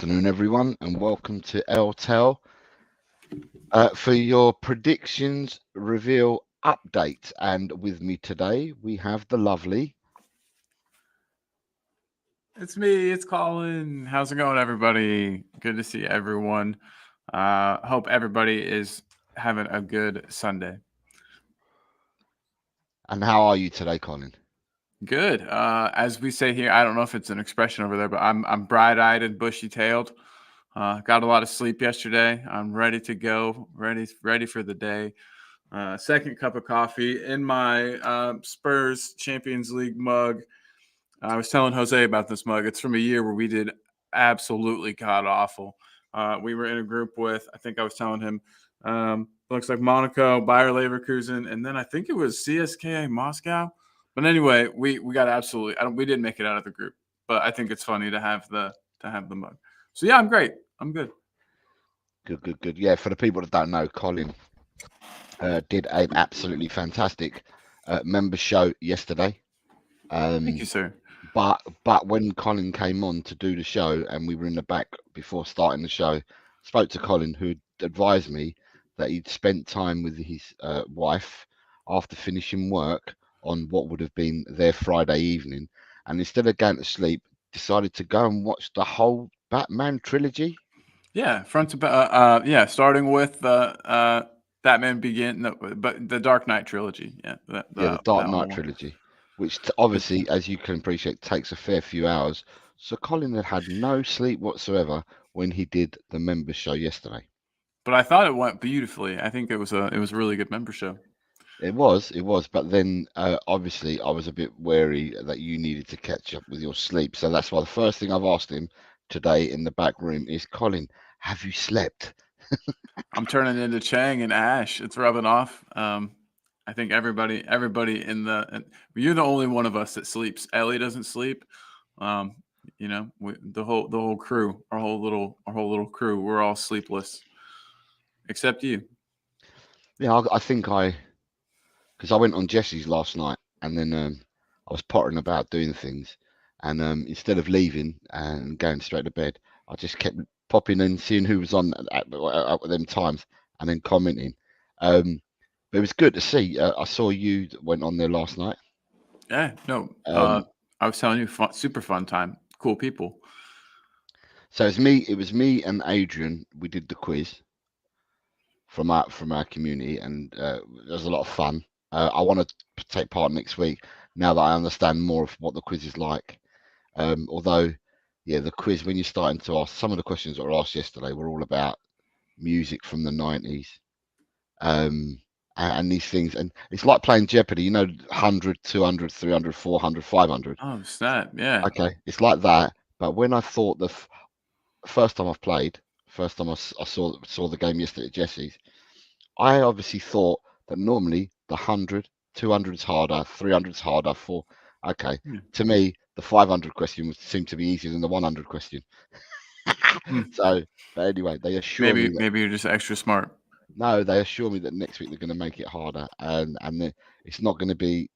afternoon, everyone, and welcome to LTEL for your predictions reveal update. And with me today, we have the lovely. It's me. It's Colin. How's it going, everybody? Good to see everyone. Hope everybody is having a good Sunday. And how are you today, Colin? Good. As we say here, I don't know if it's an expression over there, but I'm bright-eyed and bushy-tailed. Got a lot of sleep yesterday. I'm ready to go. Ready for the day. Second cup of coffee in my Spurs Champions League mug. I was telling Jose about this mug. It's from a year where we did absolutely god awful. We were in a group with, I think I was telling him, looks like Monaco, Bayer Leverkusen, and then I think it was CSKA Moscow. But anyway, we got absolutely. We didn't make it out of the group, but I think it's funny to have the mug. So yeah, I'm great. I'm good. Good. Yeah, for the people that don't know, Colin did an absolutely fantastic member show yesterday. Thank you, sir. But when Colin came on to do the show and we were in the back before starting the show, spoke to Colin, who advised me that he'd spent time with his wife after finishing work on what would have been their Friday evening, and instead of going to sleep, decided to go and watch the whole Batman trilogy. Yeah, front to back. Yeah, starting with Batman Begin, no, but the Dark Knight trilogy. Yeah, The Dark Knight trilogy, which obviously, as you can appreciate, takes a fair few hours. So Colin had no sleep whatsoever when he did the member show yesterday. But I thought it went beautifully. I think it was a really good member show. It was, but then obviously I was a bit wary that you needed to catch up with your sleep. So that's why the first thing I've asked him today in the back room is, Colin, have you slept? I'm turning into Chang and Ash. It's rubbing off. I think everybody in the you're the only one of us that sleeps. Ellie doesn't sleep. The whole crew, our whole little crew, we're all sleepless, except you. Yeah, I think because I went on Jesse's last night and then I was pottering about doing things, and instead of leaving and going straight to bed, I just kept popping in, seeing who was on at them times, and then commenting. But it was good to see. I saw you went on there last night. Yeah, no. I was telling you, super fun time, cool people. So it was me and Adrian. We did the quiz from our community, and it was a lot of fun. I want to take part next week now that I understand more of what the quiz is like. Although, yeah, the quiz, when you're starting to ask, some of the questions that were asked yesterday were all about music from the 90s. And these things, and it's like playing Jeopardy, 100, 200, 300, 400, 500. Oh, snap. Yeah. Okay, it's like that. But when I thought the first time I've played, first time I saw the game yesterday at Jesse's, I obviously thought that normally the 100, 200 is harder, 300 is harder. Okay, to me, the 500 question would seem to be easier than the 100 question. So, but anyway, they assure me that, maybe you're just extra smart. no, they assure me that next week they're going to make it harder, and it's not going to be.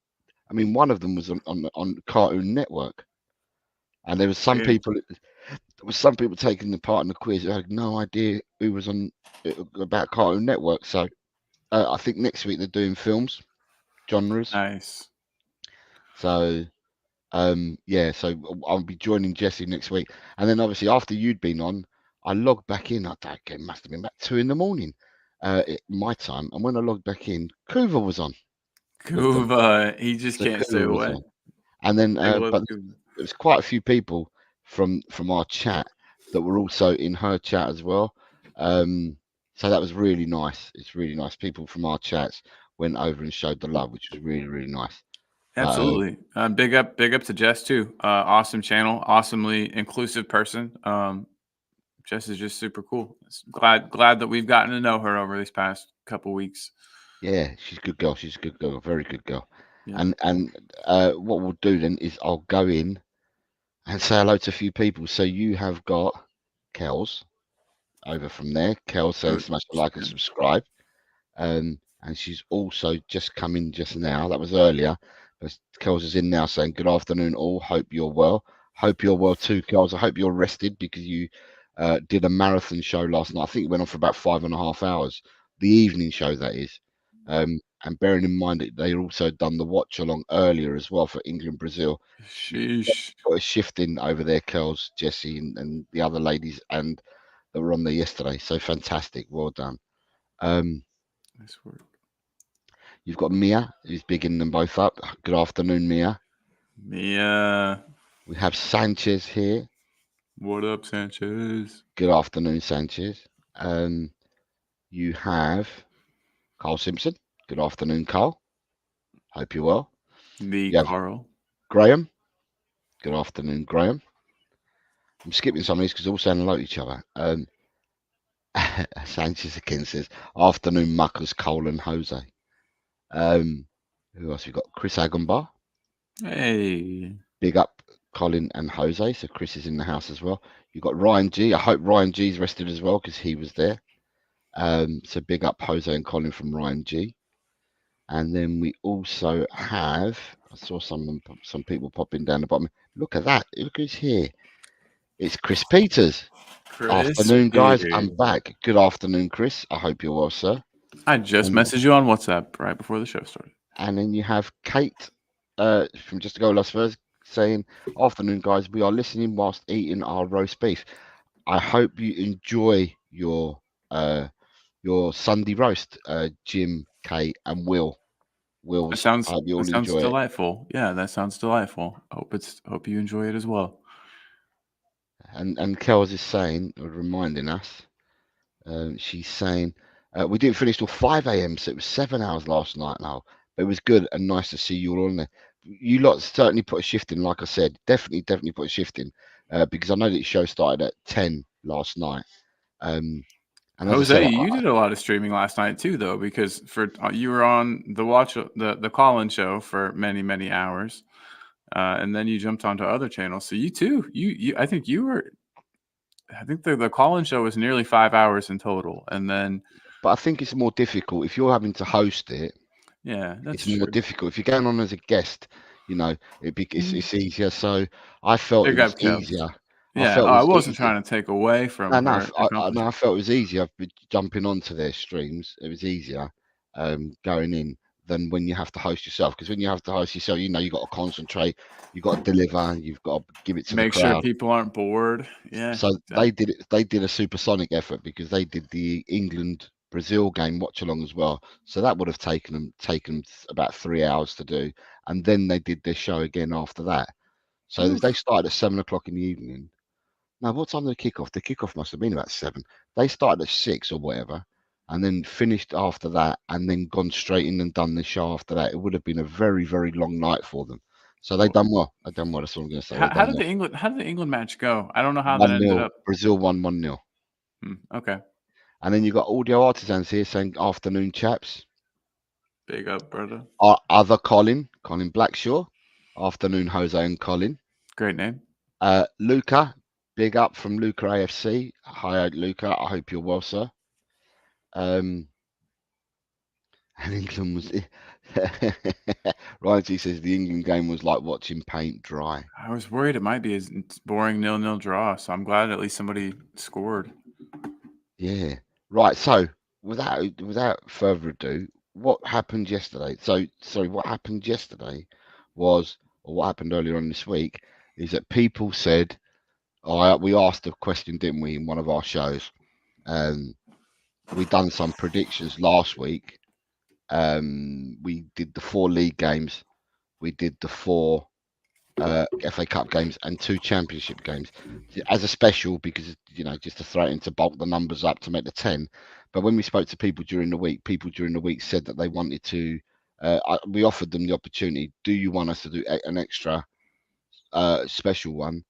I mean, one of them was on Cartoon Network, and there was some people. There was some people taking the part in the quiz who had no idea who was on about Cartoon Network. So I think next week they're doing films, genres. Nice. So yeah, so I'll be joining Jesse next week, and then obviously after you'd been on, I logged back in. I think it must have been about 2 a.m. My time, and when I logged back in, Kuva was on. Kuva, he just can't stay away. And then, but there was quite a few people from our chat that were also in her chat as well. So that was really nice. It's really nice. People from our chats went over and showed the love, which was really, really nice. Absolutely. Big up to Jess too. Awesome channel, awesomely inclusive person. Jess is just super cool. Glad that we've gotten to know her over these past couple weeks. Yeah, she's a good girl. She's a good girl, a very good girl. Yeah. And what we'll do then is I'll go in and say hello to a few people. So you have got Kels over from there. Kel says smash the like and subscribe. And she's also just come in just now. That was earlier. But Kels is in now saying good afternoon all. Hope you're well. Hope you're well too, Kels. I hope you're rested because you did a marathon show last night. I think it went on for about 5.5 hours. The evening show, that is. And bearing in mind that they also done the watch along earlier as well for England Brazil. Sheesh. Got a shift in over there, Curls, Jesse, and the other ladies, and that were on there yesterday. So fantastic, well done. Nice work. You've got Mia, who's bigging them both up. Good afternoon, Mia. Mia. We have Sanchez here. What up, Sanchez? Good afternoon, Sanchez. You have Carl Simpson. Good afternoon, Carl. Hope you're well. The You have Carl. Graham. Good afternoon, Graham. I'm skipping some of these because they're all saying hello to each other. Sanchez again says, afternoon, Muckers, Cole and Jose. Who else? We've got Chris Agambar. Hey. Big up Colin and Jose. So Chris is in the house as well. You've got Ryan G. I hope Ryan G's rested as well because he was there. So big up Jose and Colin from Ryan G. And then we also have, I saw some people popping down the bottom. Look at that. Look who's here. It's Chris Peters. Chris Afternoon, guys. Peters. I'm back. Good afternoon, Chris. I hope you're well, sir. I just messaged you on WhatsApp right before the show started. And then you have Kate from Just to Go Las Vegas saying, afternoon, guys. We are listening whilst eating our roast beef. I hope you enjoy your Sunday roast, Jim, Kate, and Will. That sounds enjoy delightful. It. Yeah, that sounds delightful. Hope you enjoy it as well. And Kels is saying, or reminding us, she's saying, we didn't finish till 5 a.m, so it was 7 hours last night now. But it was good and nice to see you all on there. You lot certainly put a shift in, like I said. Definitely put a shift in, because I know that the show started at 10 last night. And Jose, you did a lot of streaming last night too, though, because you were on the call-in show for many hours, and then you jumped onto other channels. So you too, I think the call-in show was nearly 5 hours in total, and then. But I think it's more difficult if you're having to host it. Yeah, it's more difficult if you're going on as a guest. You know, it's easier. So I felt it was easier. Yeah, I wasn't trying to take away from her. I felt it was easier jumping onto their streams. It was easier going in than when you have to host yourself. Because when you have to host yourself, you know, you've got to concentrate, you've got to deliver, you've got to give it to make the crowd. Sure people aren't bored. Yeah. So they did a supersonic effort because they did the England Brazil game watch along as well. So that would have taken them about 3 hours to do, and then they did their show again after that. So they started at 7 o'clock in the evening. Now, what time did the kickoff? The kickoff must have been about 7. They started at 6 or whatever, and then finished after that, and then gone straight in and done the show after that. It would have been a very, very long night for them. So they done well. That's what I'm going to say. How did the England match go? I don't know how that ended up. Brazil won 1-0. Okay. And then you got Audio Artisans here saying, afternoon, chaps. Big up, brother. Our other Colin Blackshaw. Afternoon, Jose and Colin. Great name. Luca. Big up from Luca AFC. Hi, Luca. I hope you're well, sir. And England was... Ryan G says the England game was like watching paint dry. I was worried it might be a boring 0-0 draw, so I'm glad at least somebody scored. Yeah. Right, so without further ado, what happened yesterday? What happened yesterday was, or what happened earlier on this week, is that people said, we asked a question, didn't we, in one of our shows? We done some predictions last week. We did the 4 league games. We did the 4 FA Cup games and 2 championship games as a special, because, you know, just to throw it in to bulk the numbers up to make the 10. But when we spoke to people during the week said that they wanted to, we offered them the opportunity. Do you want us to do an extra special one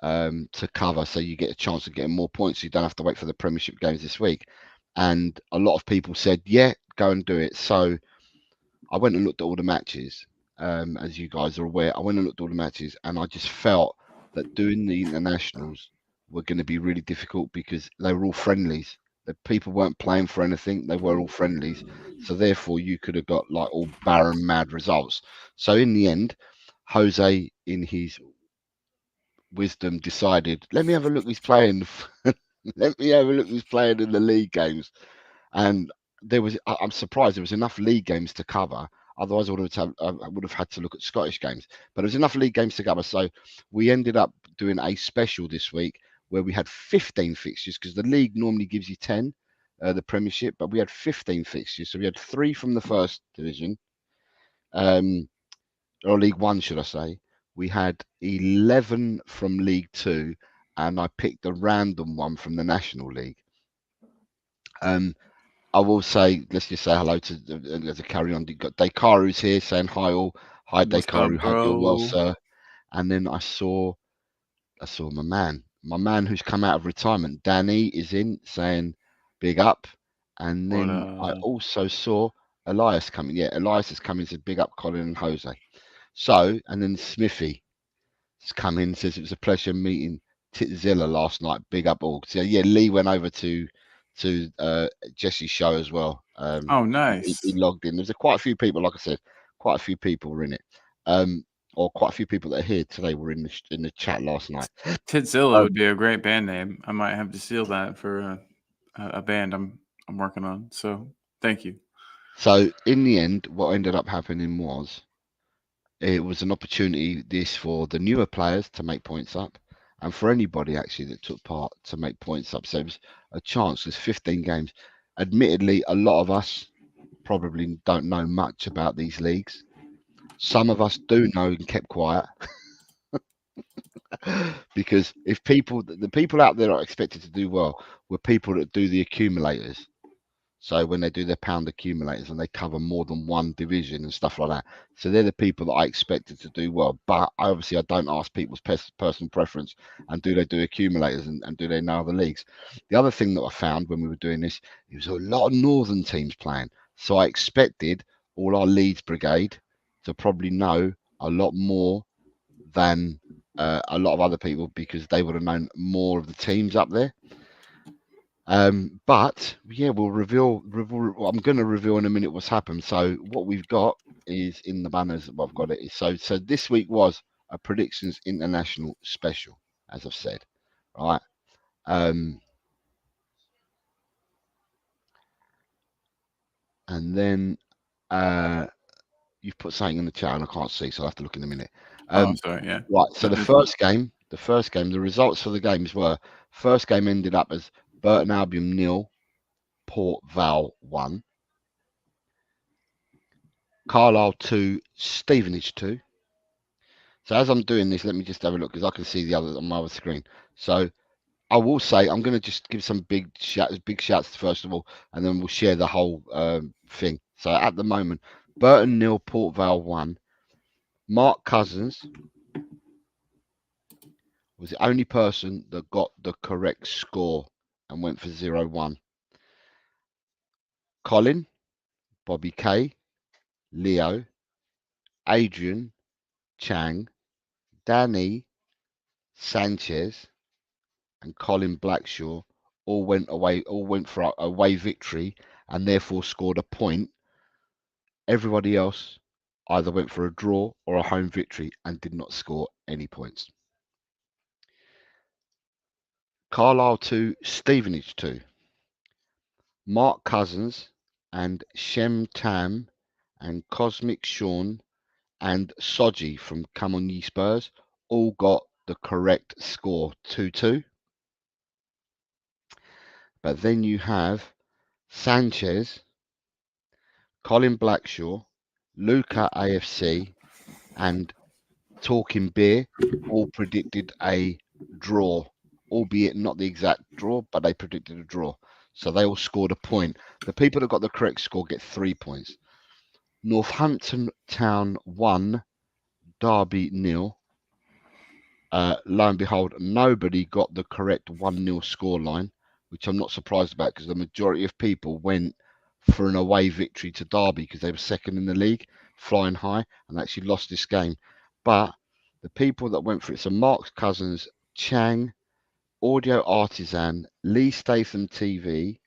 to cover, so you get a chance of getting more points, so you don't have to wait for the Premiership games this week? And a lot of people said, yeah, go and do it. So I went and looked at all the matches. As you guys are aware, I went and looked at all the matches, and I just felt that doing the internationals were going to be really difficult because they were all friendlies. The people weren't playing for anything; they were all friendlies. So therefore, you could have got like all barren, mad results. So in the end, Jose, in his wisdom decided, let me have a look who's playing. Let me have a look who's playing in the league games. And I'm surprised there was enough league games to cover. Otherwise, I would have had to look at Scottish games. But there was enough league games to cover. So we ended up doing a special this week where we had 15 fixtures, because the league normally gives you 10, the Premiership, but we had 15 fixtures. So we had 3 from the first division, or League One, should I say. We had 11 from League Two, and I picked a random one from the National League. I will say, let's just say hello to, as a carry on, got Dekaru's here saying hi all. Hi Dekaru, hope you're well, sir. And then I saw my man who's come out of retirement, Danny, is in saying big up. And then I also saw Elias coming. Yeah, Elias has come in, said big up Colin and Jose. So, and then Smithy has come in, says it was a pleasure meeting Titzilla last night. Big up all. So yeah, Lee went over to Jesse's show as well. Oh, nice. He logged in. There's quite a few people, like I said, quite a few people were in it. Or quite a few people that are here today were in the chat last night. Titzilla would be a great band name. I might have to steal that for a band I'm working on. So thank you. So in the end, what ended up happening was, it was an opportunity this for the newer players to make points up, and for anybody actually that took part to make points up. So it was a chance. There's 15 games. Admittedly, a lot of us probably don't know much about these leagues. Some of us do know and kept quiet. Because if the people out there are expected to do well were people that do the accumulators. So when they do their pound accumulators and they cover more than one division and stuff like that. So they're the people that I expected to do well. But obviously I don't ask people's personal preference and do they do accumulators and do they know other leagues. The other thing that I found when we were doing this, it was a lot of northern teams playing. So I expected all our Leeds brigade to probably know a lot more than a lot of other people, because they would have known more of the teams up there. But yeah, we'll reveal. I'm going to reveal in a minute what's happened. So what we've got is in the banners. What I've got it is so this week was a Predictions International special, as I've said, right? And then you've put something in the chat and I can't see, so I'll have to look in a minute. I'm sorry, yeah. Right. So the first game, the results for the games were: first game ended up as Burton Albion 0, Port Vale 1. Carlisle 2, Stevenage 2. So as I'm doing this, let me just have a look, because I can see the others on my other screen. So I will say, I'm going to just give some big shouts first of all, and then we'll share the whole thing. So at the moment, Burton 0, Port Vale 1. Mark Cousins was the only person that got the correct score and went for 0-1. Colin, Bobby K, Leo, Adrian, Chang, Danny, Sanchez, and Colin Blackshaw all went for a away victory and therefore scored a point. Everybody else either went for a draw or a home victory and did not score any points. Carlisle 2, Stevenage 2. Mark Cousins and Shem Tam and Cosmic Sean and Soji from Come On Ye Spurs all got the correct score, 2-2. But then you have Sanchez, Colin Blackshaw, Luca AFC, and Talking Beer all predicted a draw, albeit not the exact draw, but they predicted a draw. So they all scored a point. The people that got the correct score get 3 points. Northampton Town 1, Derby 0. Lo and behold, nobody got the correct 1-0 scoreline, which I'm not surprised about, because the majority of people went for an away victory to Derby because they were second in the league, flying high, and actually lost this game. But the people that went for it, so Mark Cousins, Chang, Audio Artisan, Lee Statham TV,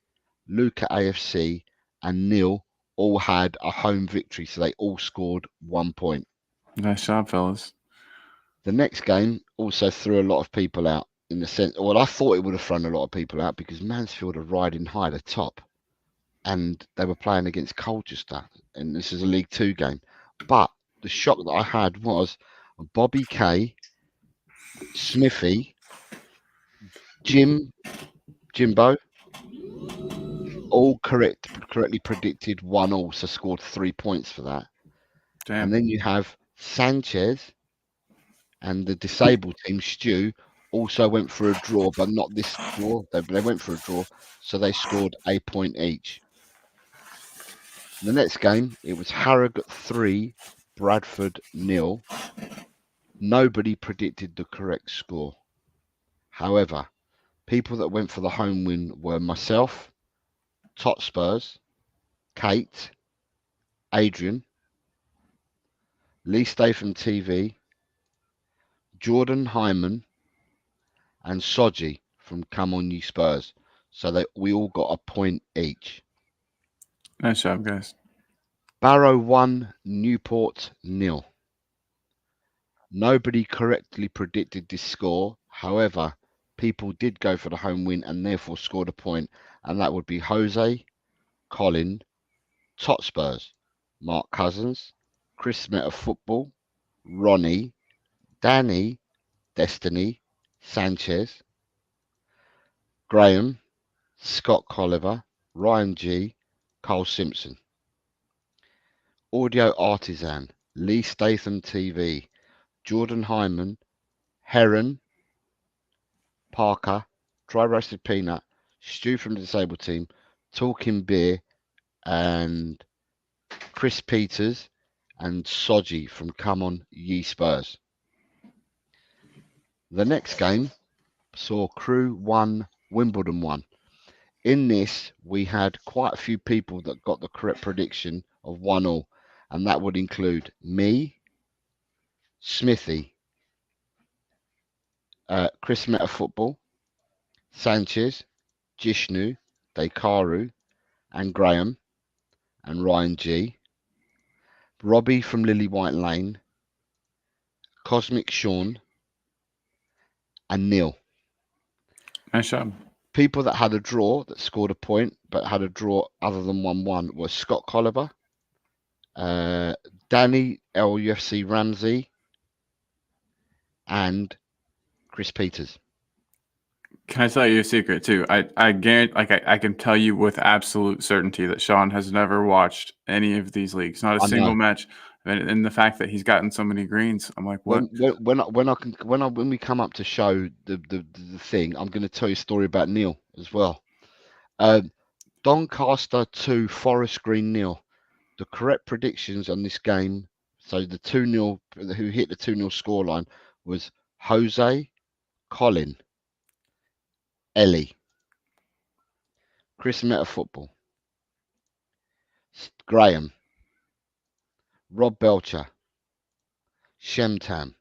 Luca AFC, and Neil all had a home victory, so they all scored 1 point. Nice job, fellas. The next game also threw a lot of people out in the sense. Well, I thought it would have thrown a lot of people out because Mansfield are riding high the top, and they were playing against Colchester, and this is a League Two game. But the shock that I had was Bobby Kay, Smithy, Jimbo, all correctly predicted 1-1, so scored 3 points for that. Damn. And then you have Sanchez and the disabled team, Stu, also went for a draw, but not this draw. They went for a draw, so they scored a point each. The next game, it was Harrogate 3, Bradford 0. Nobody predicted the correct score. However, people that went for the home win were myself, Tot Spurs, Kate, Adrian, Lee Statham TV, Jordan Hyman, and Soji from Come On Ye Spurs. So we all got a point each. Nice job, guys. Barrow 1, Newport 0. Nobody correctly predicted this score. However, people did go for the home win and therefore scored a point, and that would be Jose, Colin, Tot Spurs, Mark Cousins, Chris Meta Football, Ronnie, Danny, Destiny, Sanchez, Graham, Scott Colliver, Ryan G, Cole Simpson. Audio Artisan, Lee Statham TV, Jordan Hyman, Heron, Parker, Dry Roasted Peanut, Stu from the Disabled Team, Talking Beer, and Chris Peters, and Soji from Come On Ye Spurs. The next game saw Crew 1, Wimbledon 1. In this, we had quite a few people that got the correct prediction of 1-1, and that would include me, Smithy, Chris Meta Football, Sanchez, Jishnu, Dekaru, and Graham, and Ryan G, Robbie from Lily White Lane, Cosmic Sean, and Neil. Nice job. People that had a draw that scored a point but had a draw other than 1-1 was Scott Colliver, Danny LUFC Ramsey, and Chris Peters. Can I tell you a secret too? I guarantee, I can tell you with absolute certainty that Sean has never watched any of these leagues, not a single match. And the fact that he's gotten so many greens, I'm like, what? When we come up to show the thing, I'm going to tell you a story about Neil as well. Doncaster 2, Forest Green 0. The correct predictions on this game, so the 2-0, who hit the 2-0 scoreline was Jose, Colin, Ellie, Chris Meta Football, Graham, Rob Belcher, Shemtam,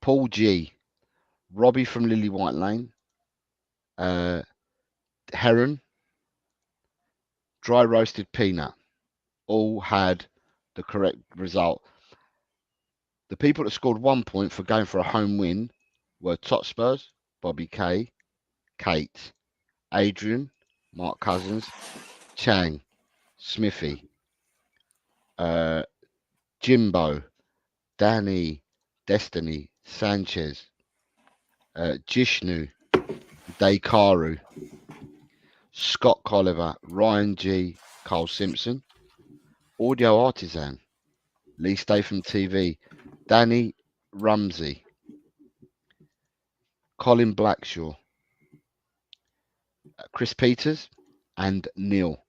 Paul G, Robbie from Lily White Lane, Heron, Dry Roasted Peanut, all had the correct result. The people that scored 1 point for going for a home win were Tot Spurs, Bobby K, Kate, Adrian, Mark Cousins, Chang, Smithy, Jimbo, Danny, Destiny, Sanchez, Jishnu, Dekaru, Scott Colliver, Ryan G, Cole Simpson, Audio Artisan, Lee Statham TV, Danny Rumsey, Colin Blackshaw, Chris Peters, and Neil.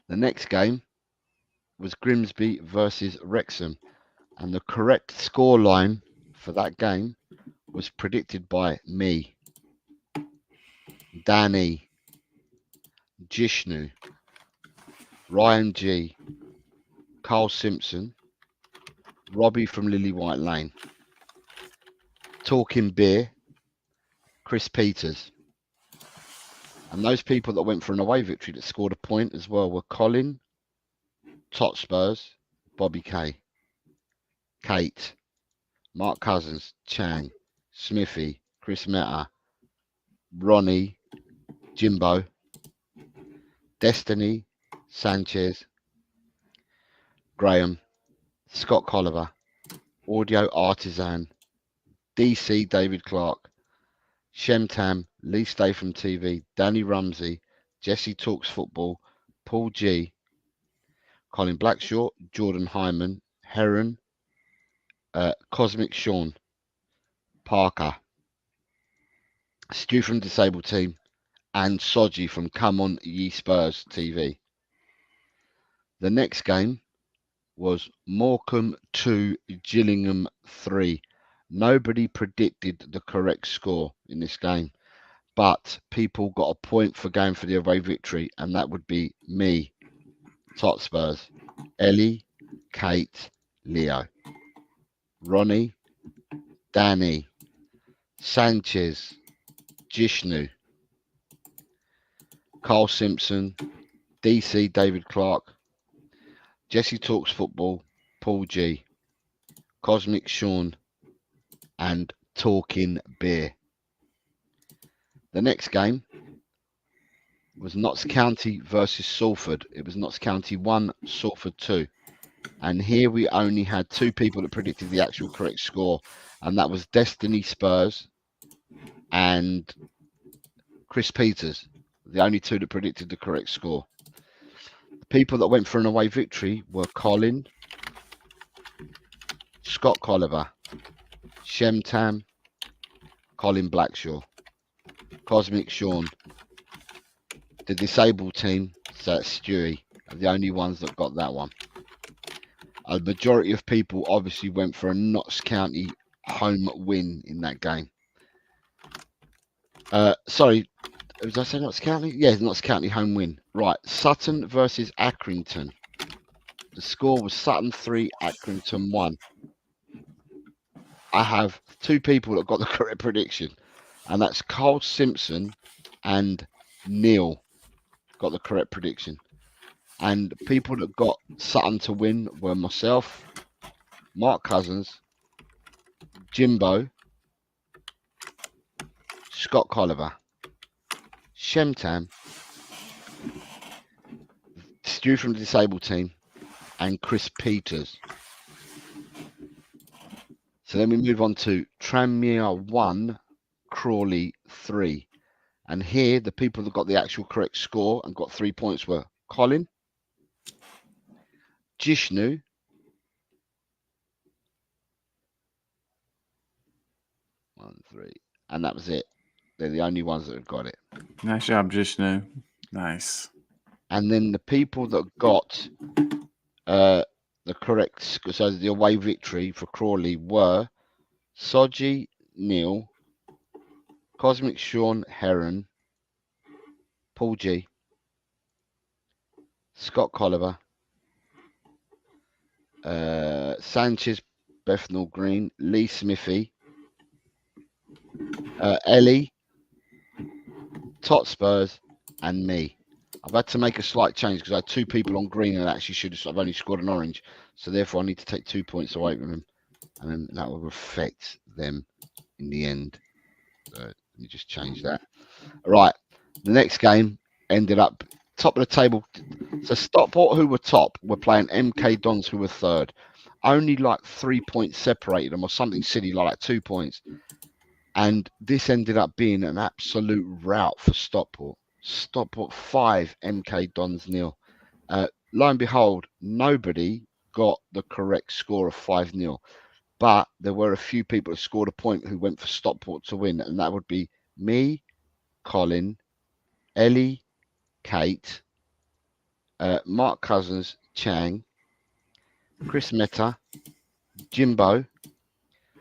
The next game was Grimsby versus Wrexham, and the correct scoreline for that game was predicted by me, Danny, Jishnu, Ryan G, Carl Simpson, Robbie from Lily White Lane, Talking Beer, Chris Peters. And those people that went for an away victory that scored a point as well were Colin, Tot Spurs, Bobby K, Kate, Mark Cousins, Chang, Smithy, Chris Meta, Ronnie, Jimbo, Destiny, Sanchez, Graham, Scott Colliver, Audio Artisan, DC David Clark, Shemtam, Lee Statham TV, Danny Rumsey, Jesse Talks Football, Paul G, Colin Blackshaw, Jordan Hyman, Heron, Cosmic Sean, Parker, Stu from Disabled Team, and Soji from Come On Ye Spurs TV. The next game was Morecambe 2, Gillingham 3. Nobody predicted the correct score in this game, but people got a point for going for the away victory, and that would be me, Tot Spurs, Ellie, Kate, Leo, Ronnie, Danny, Sanchez, Jishnu, Carl Simpson, DC David Clark, Jesse Talks Football, Paul G, Cosmic Sean, and Talking Beer. The next game was Notts County versus Salford. It was Notts County 1, Salford 2. And here we only had two people that predicted the actual correct score, and that was Destiny Spurs and Chris Peters, the only two that predicted the correct score. The people that went for an away victory were Colin, Scott Colliver, Shemtam, Colin Blackshaw, Cosmic Sean, the Disabled Team, so that's Stewie, are the only ones that got that one. A majority of people obviously went for a Notts County home win in that game. Sorry, did I say Notts County? Yeah, Notts County home win. Right, Sutton versus Accrington. The score was Sutton 3, Accrington 1. I have two people that got the correct prediction, and that's Carl Simpson and Neil got the correct prediction. And people that got Sutton to win were myself, Mark Cousins, Jimbo, Scott Colliver, Shemtam, Stu from the Disabled Team, and Chris Peters. So then we move on to Tranmere 1, Crawley 3. And here, the people that got the actual correct score and got 3 points were Colin, Jishnu, one, three, and that was it. They're the only ones that have got it. Nice job, Jishnu. Nice. And then the people that got the correct, so the away victory for Crawley were Soji, Neil, Cosmic Sean, Heron, Paul G, Scott Colliver, Sanchez, Bethnal Green, Lee Smithy, Ellie, Tot Spurs, and me. I've had to make a slight change because I had two people on green and actually should have only scored an orange. So therefore, I need to take 2 points away from them, and then that will affect them in the end. So let me just change that. All right, the next game ended up top of the table. So Stockport, who were top, were playing MK Dons, who were third. Only like 3 points separated them, or something silly like 2 points. And this ended up being an absolute rout for Stockport. Stockport 5, MK Dons 0. Lo and behold, nobody got the correct score of 5-0. But there were a few people who scored a point who went for Stockport to win, and that would be me, Colin, Ellie, Kate, Mark Cousins, Chang, Chris Meta, Jimbo,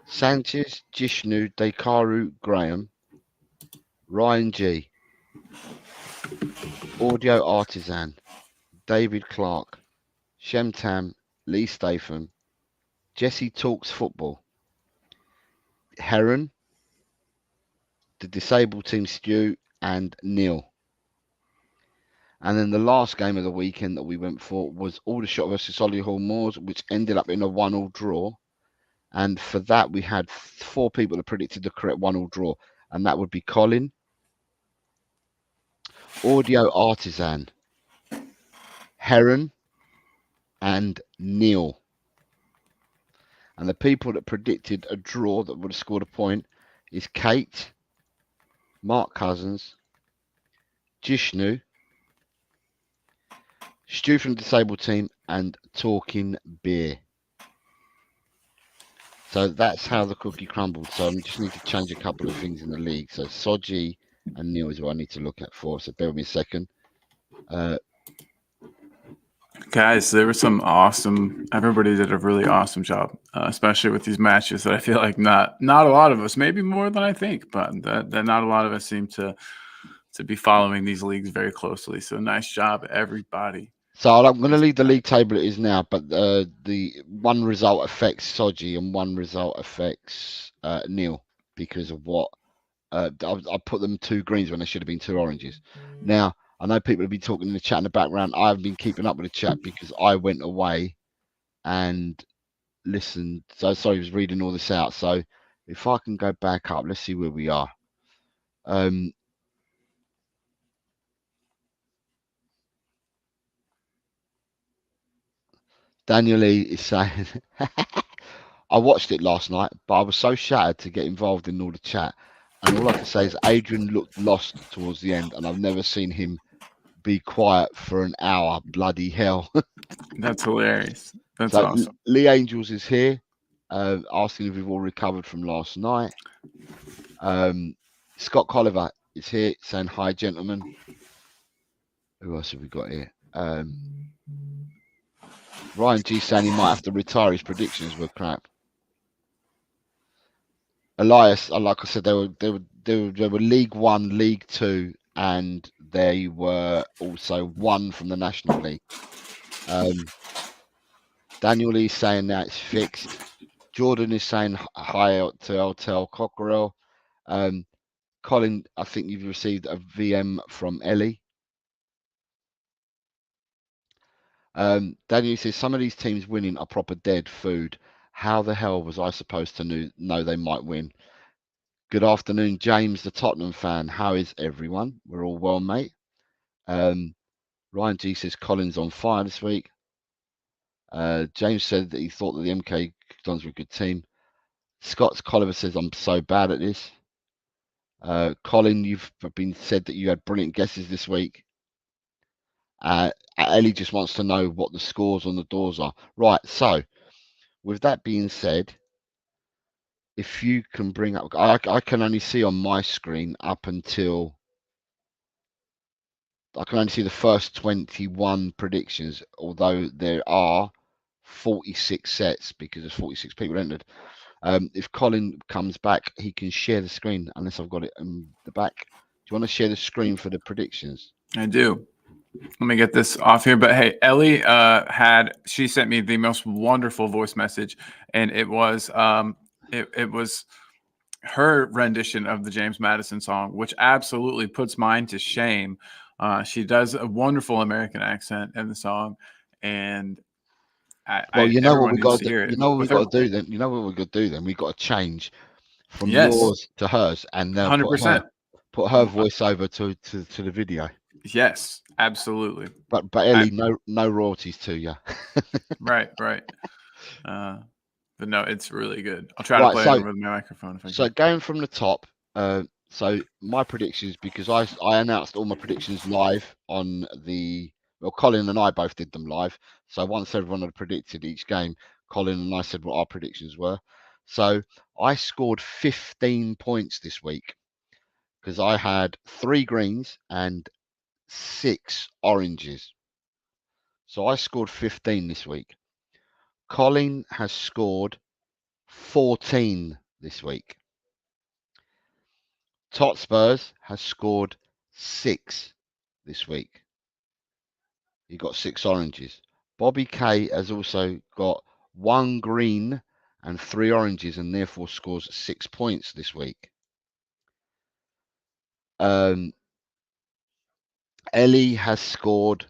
Sanchez, Jishnu, Dekaru, Graham, Ryan G, Audio Artisan, David Clark, Shemtam, Lee Statham, Jesse Talks Football, Heron, the Disabled Team Stu, and Neil. And then the last game of the weekend that we went for was Aldershot versus Solihull Moors, which ended up in a 1-1 draw. And for that, we had 4 people that predicted the correct 1-1 draw. And that would be Colin, Audio Artisan, Heron, and Neil. And the people that predicted a draw that would have scored a point is Kate, Mark Cousins, Jishnu, Stu from the Disabled Team, and Talking Beer. So that's how the cookie crumbled. So I just need to change a couple of things in the league. So Soji and Neil is what I need to look at for. So bear with me a second. Guys, there was some awesome. Everybody did a really awesome job, especially with these matches that I feel like not a lot of us, maybe more than I think, but that not a lot of us seem to be following these leagues very closely. So nice job, everybody. So I'm going to leave the league table it is now, but the one result affects Soji and one result affects Neil because of what I put them 2 greens when they should have been 2 oranges. Now, I know people have been talking in the chat in the background. I haven't been keeping up with the chat because I went away and listened. So sorry, I was reading all this out. So if I can go back up, let's see where we are. Daniel Lee is saying, I watched it last night, but I was so shattered to get involved in all the chat. And all I can say is Adrian looked lost towards the end, and I've never seen him be quiet for an hour. Bloody hell. That's hilarious. That's so awesome. Lee Angels is here, asking if we've all recovered from last night. Scott Colliver is here saying, hi, gentlemen. Who else have we got here? Ryan G saying he might have to retire. His predictions were crap. Elias, like I said, they were League One, League Two, and they were also 1 from the National League. Daniel Lee saying that it's fixed. Jordan is saying hi to Eltel Cockerell. Colin, I think you've received a VM from Ellie. Daniel says some of these teams winning are proper dead food. How the hell was I supposed to know they might win? Good afternoon, James, the Tottenham fan. How is everyone? We're all well, mate. Ryan G says Colin's on fire this week. James said that he thought that the MK Dons were a good team. Scott Colliver says I'm so bad at this. Colin, you've been said that you had brilliant guesses this week. Ellie just wants to know what the scores on the doors are. Right, so with that being said, if you can bring up, I can only see on my screen up until, I can only see the first 21 predictions, although there are 46 sets because there's 46 people entered. If Colin comes back, he can share the screen unless I've got it in the back. Do you want to share the screen for the predictions? I do. Let me get this off here. But hey, Ellie she sent me the most wonderful voice message, and it was it was her rendition of the James Madison song, which absolutely puts mine to shame. She does a wonderful American accent in the song, and you know what we got to do. You know what we got to do then. You know what we got to do then. We got to change from yes. yours to hers, and then 100%. Put her voice over to the video. Yes, absolutely. But Ellie, no royalties to you. Right. But no, it's really good. I'll try to play it with my microphone. If I can. Going from the top, so my predictions, because I announced all my predictions live on Colin and I both did them live. So once everyone had predicted each game, Colin and I said what our predictions were. So I scored 15 points this week because I had 3 greens and 6 oranges. So I scored 15 this week. Colin has scored 14 this week. Tot Spurs has scored 6 this week. He got 6 oranges. Bobby K has also got 1 green and 3 oranges and therefore scores 6 points this week. Ellie has scored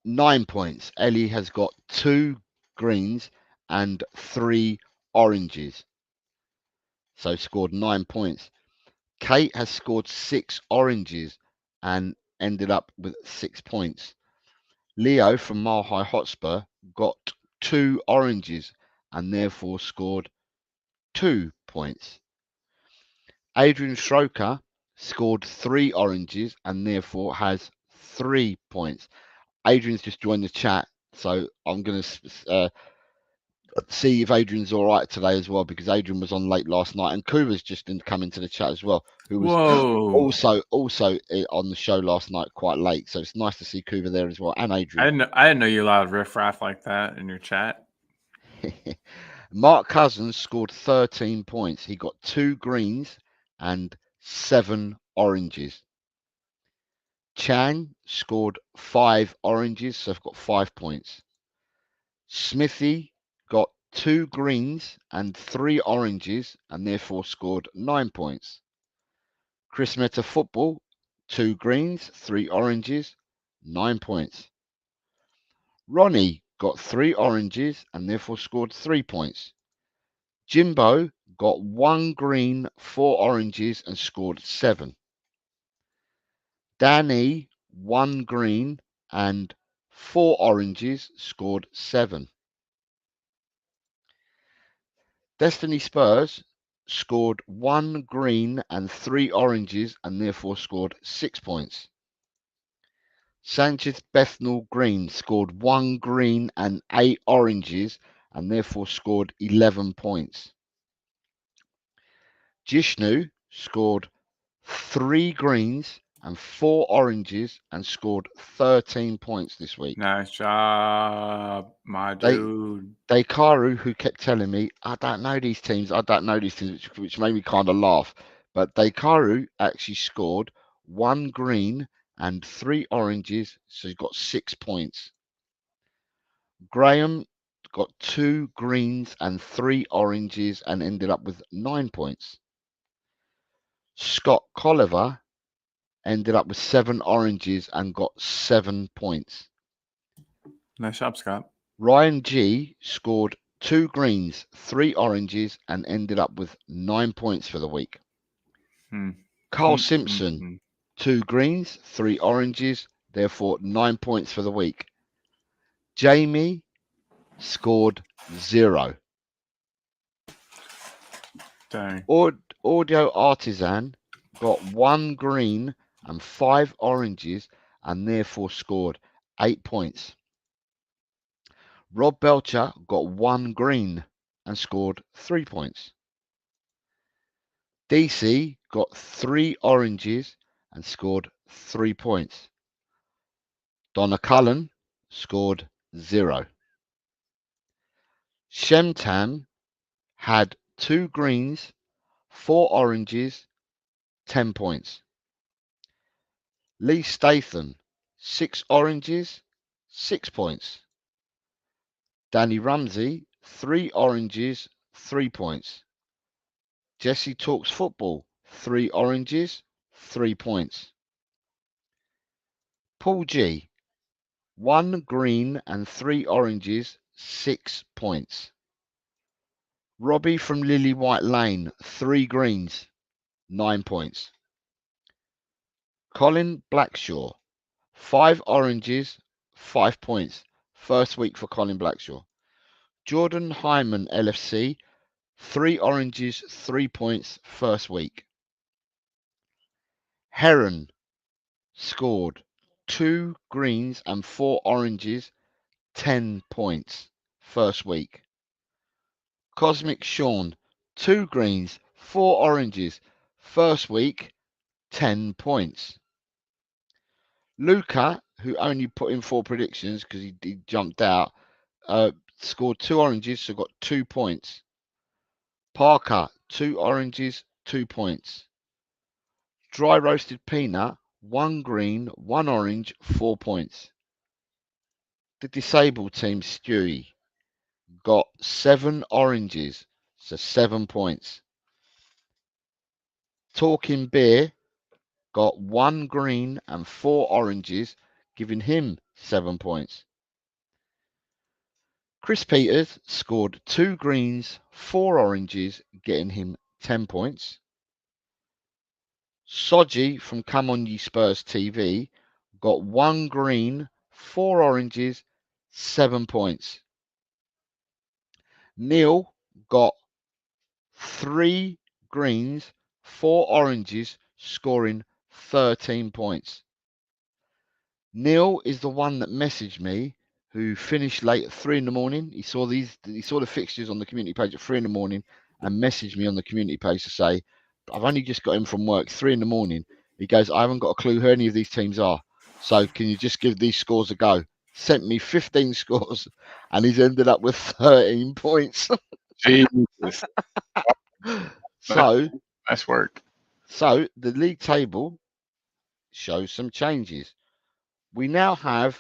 9 points. Ellie has got 2 greens and 3 oranges, so scored 9 points. Kate has scored 6 oranges and ended up with 6 points. Leo from Mile High Hotspur got 2 oranges and therefore scored 2 points. Adrian Stroker scored 3 oranges and therefore has 3 points. Adrian's just joined the chat, so I'm going to see if Adrian's all right today as well, because Adrian was on late last night, and Kuba's just come into the chat as well, who was also on the show last night quite late. So it's nice to see Kuba there as well, and Adrian. I didn't know you allowed riffraff like that in your chat. Mark Cousins scored 13 points. He got 2 greens and 7 oranges. Chang scored 5 oranges, so I've got 5 points. Smithy got 2 greens and 3 oranges and therefore scored 9 points. Chris Meta Football, 2 greens, 3 oranges, 9 points. Ronnie got 3 oranges and therefore scored 3 points. Jimbo got 1 green, 4 oranges and scored 7. Danny, 1 green and 4 oranges, scored 7. Destiny Spurs scored 1 green and 3 oranges and therefore scored 6 points. Sanchez Bethnal Green scored 1 green and 8 oranges and therefore scored 11 points. Jishnu scored 3 greens and 4 oranges and scored 13 points this week. Nice job, my dude. Dekaru, who kept telling me, I don't know these teams, which made me kind of laugh. But Dekaru actually scored 1 green and 3 oranges, so he got 6 points. Graham got 2 greens and 3 oranges and ended up with 9 points. Scott Colliver ended up with 7 oranges and got 7 points. Nice job, Scott. Ryan G scored 2 greens, 3 oranges, and ended up with 9 points for the week. Carl Simpson, 2 greens, 3 oranges, therefore 9 points for the week. Jamie scored 0. Dang. Audio Artisan got 1 green and 5 oranges and therefore scored 8 points. Rob Belcher got 1 green and scored 3 points. DC got 3 oranges and scored 3 points. Donna Cullen scored 0. Shemtam had 2 greens, 4 oranges, 10 points. Lee Statham, 6 oranges, 6 points. Danny Rumsey, 3 oranges, 3 points. Jesse Talks Football, 3 oranges, 3 points. Paul G, 1 green and 3 oranges, 6 points. Robbie from Lily White Lane, 3 greens, 9 points. Colin Blackshaw, 5 oranges, 5 points. First week for Colin Blackshaw. Jordan Hyman LFC, 3 oranges, 3 points. First week. Heron scored 2 greens and 4 oranges, 10 points. First week. Cosmic Sean, 2 greens, 4 oranges. First week, 10 points. Luca, who only put in 4 predictions because he jumped out, scored 2 oranges, so got 2 points. Parker, 2 oranges, 2 points. Dry Roasted Peanut, 1 green, 1 orange, 4 points. The disabled team, Stewie, got 7 oranges, so 7 points. Talking Beer got 1 green and 4 oranges, giving him 7 points. Chris Peters scored 2 greens, 4 oranges, getting him 10 points. Soji from Come On Ye Spurs TV got 1 green, 4 oranges, 7 points. Neil got 3 greens, 4 oranges, scoring 13 points. Neil is the one that messaged me, who finished late at 3 in the morning. He saw the fixtures on the community page at 3 in the morning and messaged me on the community page to say, I've only just got in from work, 3 in the morning. He goes, I haven't got a clue who any of these teams are. So can you just give these scores a go? Sent me 15 scores and he's ended up with 13 points. Jesus. So Nice work. So the league table shows some changes. We now have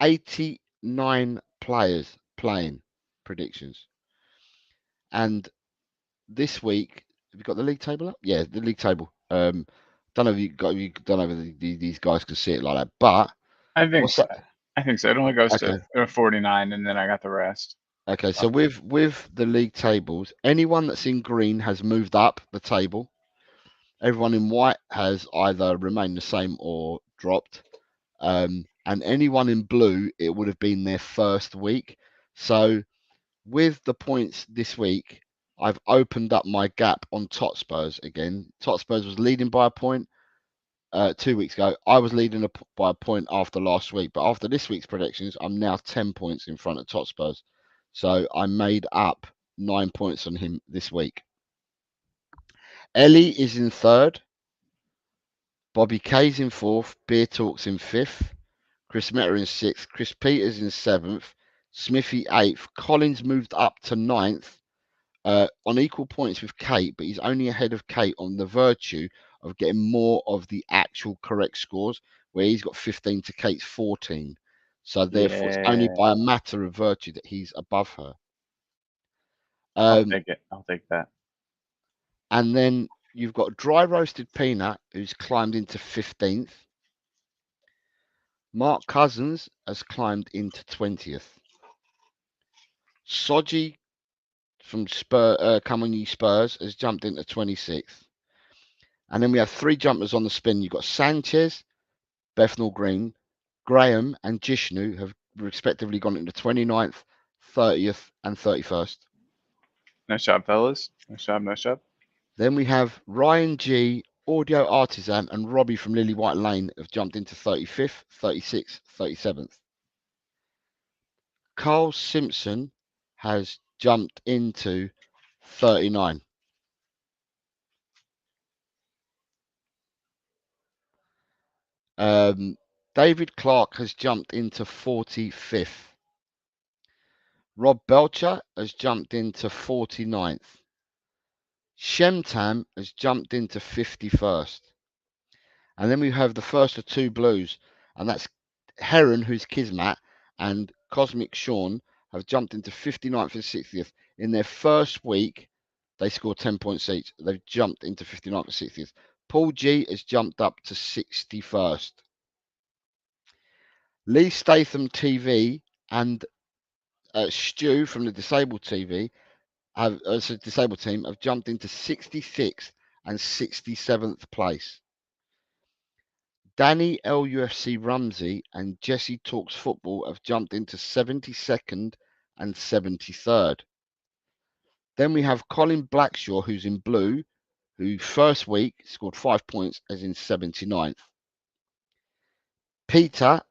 89 players playing predictions. And this week, have you got the league table up? Yeah, the league table. Don't know if don't know if these guys can see it like that, but I think so. I think so. It only goes Okay. to 49, and then I got the rest. Okay, so with the league tables, anyone that's in green has moved up the table. Everyone in white has either remained the same or dropped. And anyone in blue, it would have been their first week. So with the points this week, I've opened up my gap on Totspurs again. Totspurs was leading by a point 2 weeks ago. I was leading by a point after last week, but after this week's predictions, I'm now 10 points in front of Totspurs. So I made up 9 points on him this week. Ellie is in third. Bobby K's in fourth. Beer Talks in fifth. Chris Meta in sixth. Chris Peters in seventh. Smithy eighth. Collins moved up to ninth on equal points with Kate, but he's only ahead of Kate on the virtue of getting more of the actual correct scores, where he's got 15 to Kate's 14. So therefore, it's only by a matter of virtue that he's above her. I'll take it. I'll take that. And then you've got Dry Roasted Peanut, who's climbed into 15th. Mark Cousins has climbed into 20th. Soji from Come On Ye Spurs has jumped into 26th. And then we have 3 jumpers on the spin. You've got Sanchez, Bethnal Green, Graham, and Jishnu have respectively gone into 29th, 30th, and 31st. Nice job, fellas. Nice job. Nice job. Then we have Ryan G, Audio Artisan, and Robbie from Lily White Lane have jumped into 35th, 36th, 37th. Carl Simpson has jumped into 39. David Clark has jumped into 45th. Rob Belcher has jumped into 49th. Shemtam has jumped into 51st. And then we have the first of 2 blues, and that's Heron, who's Kismat, and Cosmic Sean have jumped into 59th and 60th. In their first week, they scored 10 points each. They've jumped into 59th and 60th. Paul G has jumped up to 61st. Lee Statham TV and Stu from the Disabled TV disabled team have jumped into 66th and 67th place. Danny LUFC Rumsey and Jesse Talks Football have jumped into 72nd and 73rd. Then we have Colin Blackshaw, who's in blue, who first week scored 5 points, as in 79th. Parker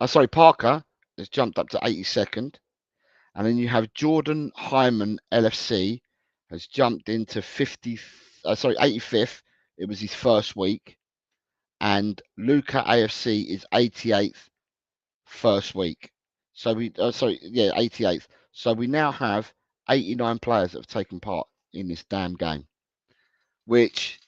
has jumped up to 82nd. And then you have Jordan Hyman LFC has jumped into 85th. It was his first week. And Luca AFC is 88th first week. So 88th. So we now have 89 players that have taken part in this damn game, which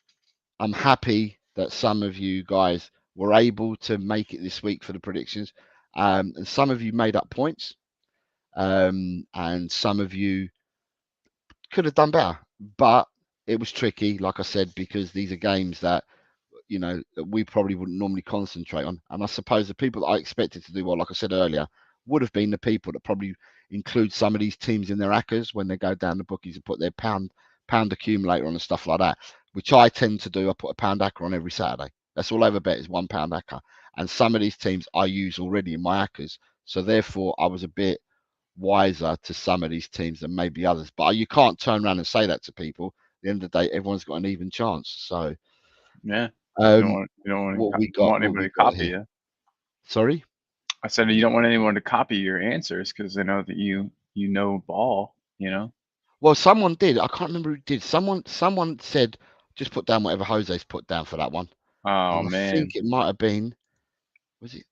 I'm happy that some of you guys were able to make it this week for the predictions. And some of you made up points. And some of you could have done better, but it was tricky, like I said, because these are games that we probably wouldn't normally concentrate on. And I suppose the people that I expected to do well, like I said earlier, would have been the people that probably include some of these teams in their ACCAs when they go down the bookies and put their pound accumulator on and stuff like that, which I tend to do. I put a pound ACCA on every Saturday. That's all I ever bet is £1 ACCA. And some of these teams I use already in my ACCAs. So therefore, I was a bit wiser to some of these teams than maybe others. But you can't turn around and say that to people. At the end of the day, everyone's got an even chance. So yeah, you don't want anybody to copy you. Sorry, I said you don't want anyone to copy your answers because they know that you know ball. You know. Well, someone did. I can't remember who did. Someone said just put down whatever Jose's put down for that one. Oh and man, I think it might have been. Was it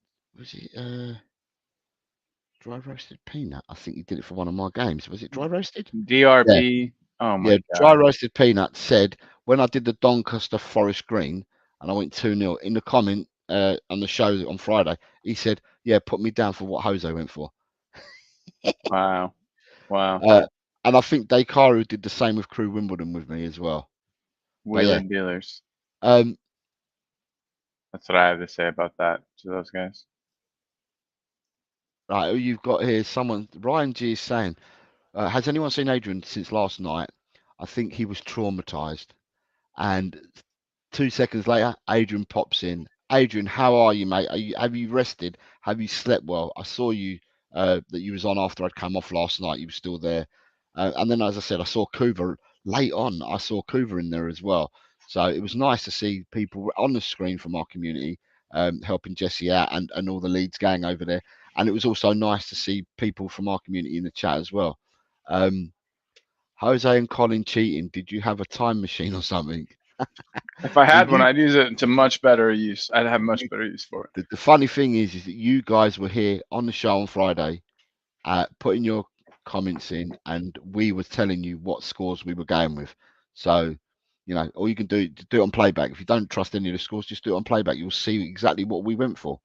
dry roasted peanut? I think he did it for one of my games. Was it dry roasted? DRP. Yeah. Oh my God. Dry roasted peanut said when I did the Doncaster Forest Green and I went 2-0 in the comment on the show on Friday, he said, "Yeah, put me down for what Jose went for." Wow. And I think Dakaru did the same with Crew Wimbledon with me as well. Wheeling dealers. That's what I have to say about that to those guys. Right, who you've got here? Ryan G is saying, has anyone seen Adrian since last night? I think he was traumatized. And 2 seconds later, Adrian pops in. Adrian, how are you, mate? Have you rested? Have you slept well? I saw you that you was on after I'd come off last night. You were still there. And then, as I said, I saw Kuva late on. I saw Kuva in there as well. So it was nice to see people on the screen from our community helping Jesse out and all the Leeds gang over there. And it was also nice to see people from our community in the chat as well. Jose and Colin cheating. Did you have a time machine or something? If I had one, I'd use it to much better use. I'd have much better use for it. The funny thing is that you guys were here on the show on Friday, putting your comments in, and we were telling you what scores we were going with. So, all you can do it on playback. If you don't trust any of the scores, just do it on playback. You'll see exactly what we went for.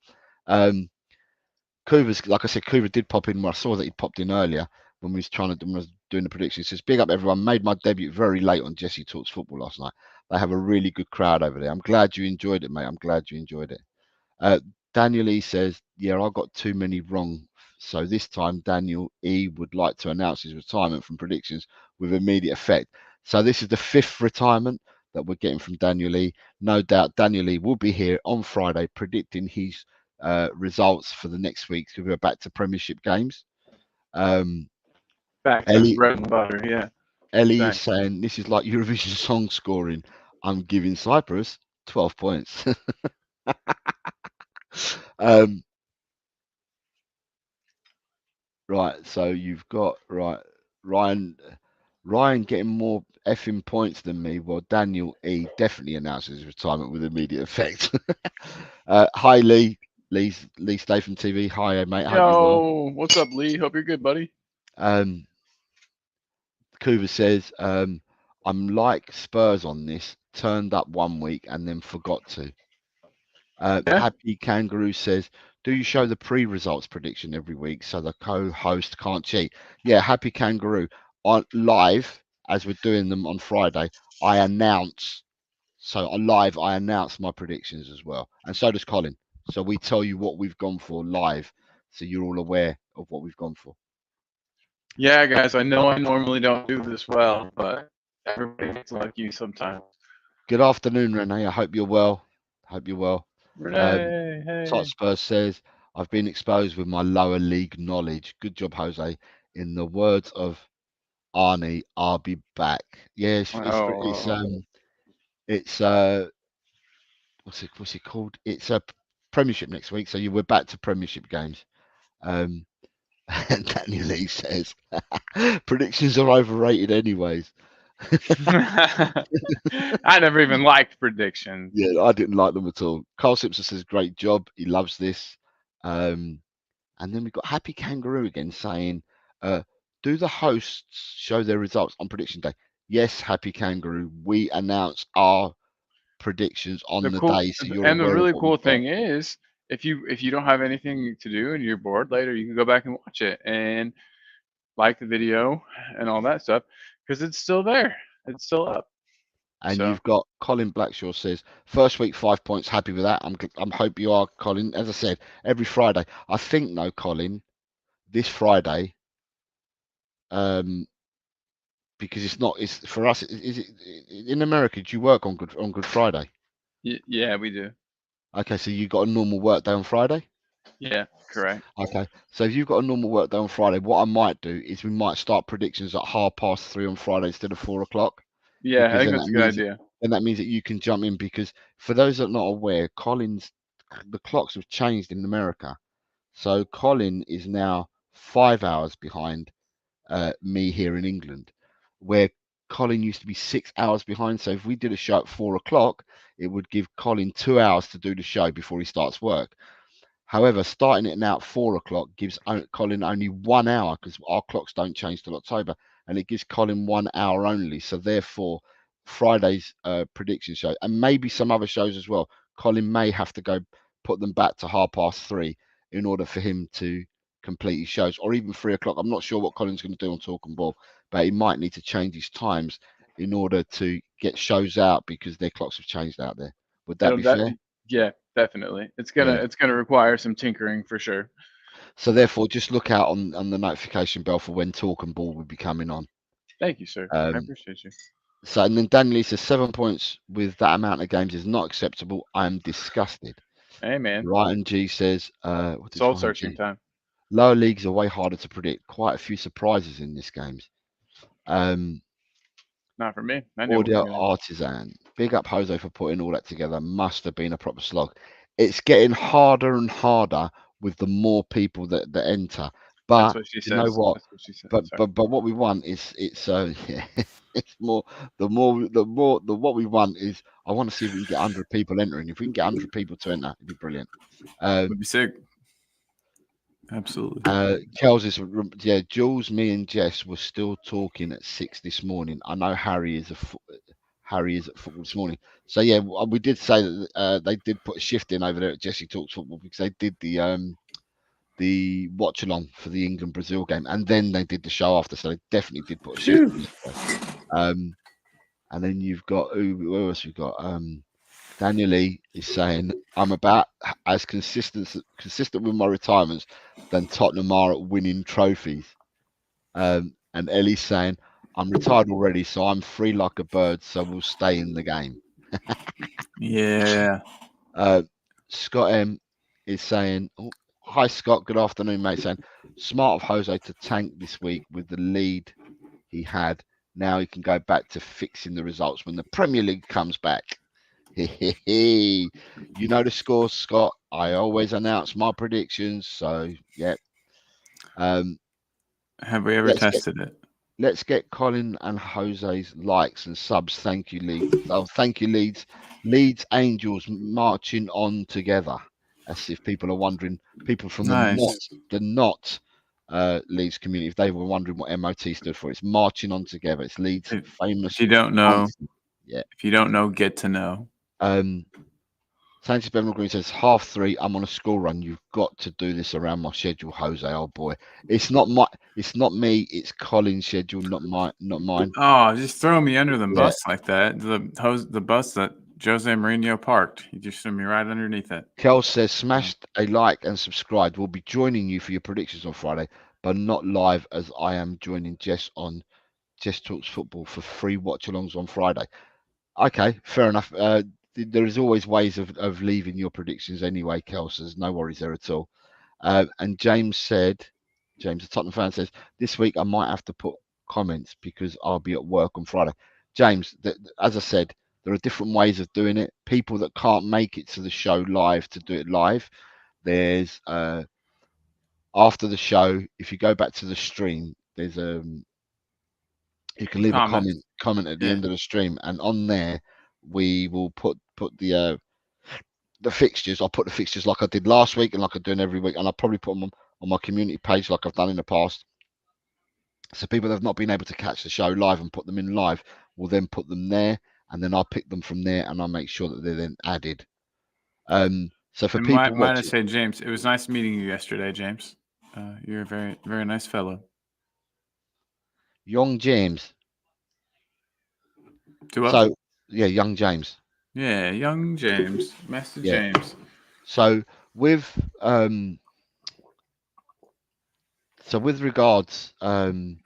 Kuva's, like I said, Kuva did pop in. I saw that he popped in earlier when we was doing the predictions. He says, big up everyone. Made my debut very late on Jesse Talks Football last night. They have a really good crowd over there. I'm glad you enjoyed it, mate. I'm glad you enjoyed it. Daniel E says, yeah, I got too many wrong. So this time, Daniel E would like to announce his retirement from predictions with immediate effect. So this is the 5th retirement that we're getting from Daniel E. No doubt Daniel E will be here on Friday predicting his results for the next week because we're back to Premiership games. Back to bread and butter, yeah. Ellie is saying this is like Eurovision song scoring. I'm giving Cyprus 12 points. Right, so you've got Ryan getting more effing points than me. Well, Daniel E definitely announces his retirement with immediate effect. Hi Lee Statham TV. Hi mate. Yo, what's up, Lee? Hope you're good, buddy. Kuva says, I'm like Spurs on this. Turned up one week and then forgot to. Happy Kangaroo says, do you show the pre-results prediction every week so the co-host can't cheat? Yeah, Happy Kangaroo. On live, as we're doing them on Friday, I announce my predictions as well. And so does Colin. So we tell you what we've gone for live. So you're all aware of what we've gone for. Yeah, guys, I know I normally don't do this well, but everybody gets like you sometimes. Good afternoon, Renee. I hope you're well. Renee, hey. Tot Spurs says, I've been exposed with my lower league knowledge. Good job, Jose. In the words of Arnie, I'll be back. Yeah, it's what's it called? It's a Premiership next week, so we're back to Premiership games. And Daniel Lee says, predictions are overrated anyways. I never even liked predictions. Yeah, I didn't like them at all. Carl Simpson says, great job. He loves this. And then we've got Happy Kangaroo again saying, do the hosts show their results on prediction day? Yes, Happy Kangaroo. We announce our predictions on the day. So you're and the really cool thing is, if you don't have anything to do and you're bored later, you can go back and watch it and like the video and all that stuff because it's still there. It's still up. And you've got Colin Blackshaw says, first week 5 points. Happy with that. I'm hope you are, Colin. As I said, every Friday. I think, no, Colin, this Friday, because it's for us. Is it in America? Do you work on Good Friday? Yeah, we do. Okay, so you got a normal work day on Friday. Yeah, correct. Okay, so if you've got a normal work day on Friday, what I might do is we might start predictions at 3:30 on Friday instead of 4 o'clock. Yeah, Because I think then that's that a good means idea. then that means that you can jump in, because for those that are not aware, the clocks have changed in America. So Colin is now 5 hours behind me here in England, where Colin used to be 6 hours behind. So if we did a show at 4 o'clock, it would give Colin 2 hours to do the show before he starts work. However, starting it now at 4 o'clock gives Colin only 1 hour, because our clocks don't change till October, and it gives Colin 1 hour only. So therefore, Friday's prediction show, and maybe some other shows as well, Colin may have to go put them back to 3:30 in order for him to complete his shows, or even 3 o'clock. I'm not sure what Colin's going to do on Talk and Ball, but he might need to change his times in order to get shows out, because their clocks have changed out there. Would that be fair? Yeah, definitely. It's Yeah. gonna require some tinkering for sure. So therefore, just look out on the notification bell for when Talk and Ball will be coming on. Thank you, sir. I appreciate you. So, and then Daniel says 7 points with that amount of games is not acceptable. I am disgusted. Hey, man. Ryan G says, what is Soul Ryan searching G? time. Lower leagues are way harder to predict. Quite a few surprises in this games. Not for me. I knew what Audio was gonna... Artisan. Big up Jose for putting all that together. Must have been a proper slog. It's getting harder and harder with the more people that enter. But That's what she you know says. what? That's what she said. But what we want is yeah, it's more what we want is, I want to see if we can get 100 people entering. If we can get 100 people to enter, it'd be brilliant. Would be sick. Absolutely. Kels is, yeah, Jules, me and Jess were still talking at 6 this morning. I know Harry is at football this morning. So yeah, we did say that they did put a shift in over there at Jesse Talks Football, because they did the watch along for the England Brazil game, and then they did the show after. So they definitely did put a shift in. And then you've got who else we've got? Daniel Lee is saying, I'm about as consistent with my retirements than Tottenham are at winning trophies. And Ellie's saying, I'm retired already, so I'm free like a bird, so we'll stay in the game. Yeah. Scott M is saying, oh, hi Scott, good afternoon, mate. Saying, smart of Jose to tank this week with the lead he had. Now he can go back to fixing the results when the Premier League comes back. You know the scores, Scott. I always announce my predictions, so yeah. Have we ever tested it? Let's get Colin and Jose's likes and subs. Thank you, Leeds. Oh, thank you, Leeds. Leeds Angels marching on together. As if people are wondering, people from the not Leeds community, if they were wondering what MOT stood for, it's marching on together. It's Leeds' famous. If you don't know, yeah. If you don't know, get to know. Sanchez Beverly Green says 3:30. I'm on a school run. You've got to do this around my schedule, Jose. Oh boy, it's not me. It's Colin's schedule, not mine. Oh, just throw me under the bus like that. The bus that Jose Mourinho parked. You just threw me right underneath it. Kel says smashed a like and subscribed. We'll be joining you for your predictions on Friday, but not live, as I am joining Jess on Jess Talks Football for free watch-alongs on Friday. Okay, fair enough. There is always ways of leaving your predictions anyway, Kel, so there's no worries there at all. And James, a Tottenham fan, says, this week I might have to put comments because I'll be at work on Friday. James, as I said, there are different ways of doing it. People that can't make it to the show live to do it live. There's after the show, if you go back to the stream, there's you can leave a comment at the end of the stream, and on there we will put the fixtures. I'll put the fixtures like I did last week and like I'm doing every week, and I'll probably put them on my community page like I've done in the past. So people that have not been able to catch the show live and put them in live will then put them there, and then I'll pick them from there and I'll make sure that they're then added. So for people might I say, James, it was nice meeting you yesterday, James. You're a very, very nice fellow. Young James. So yeah, young James. Yeah, young James. Master James. So with So with regards the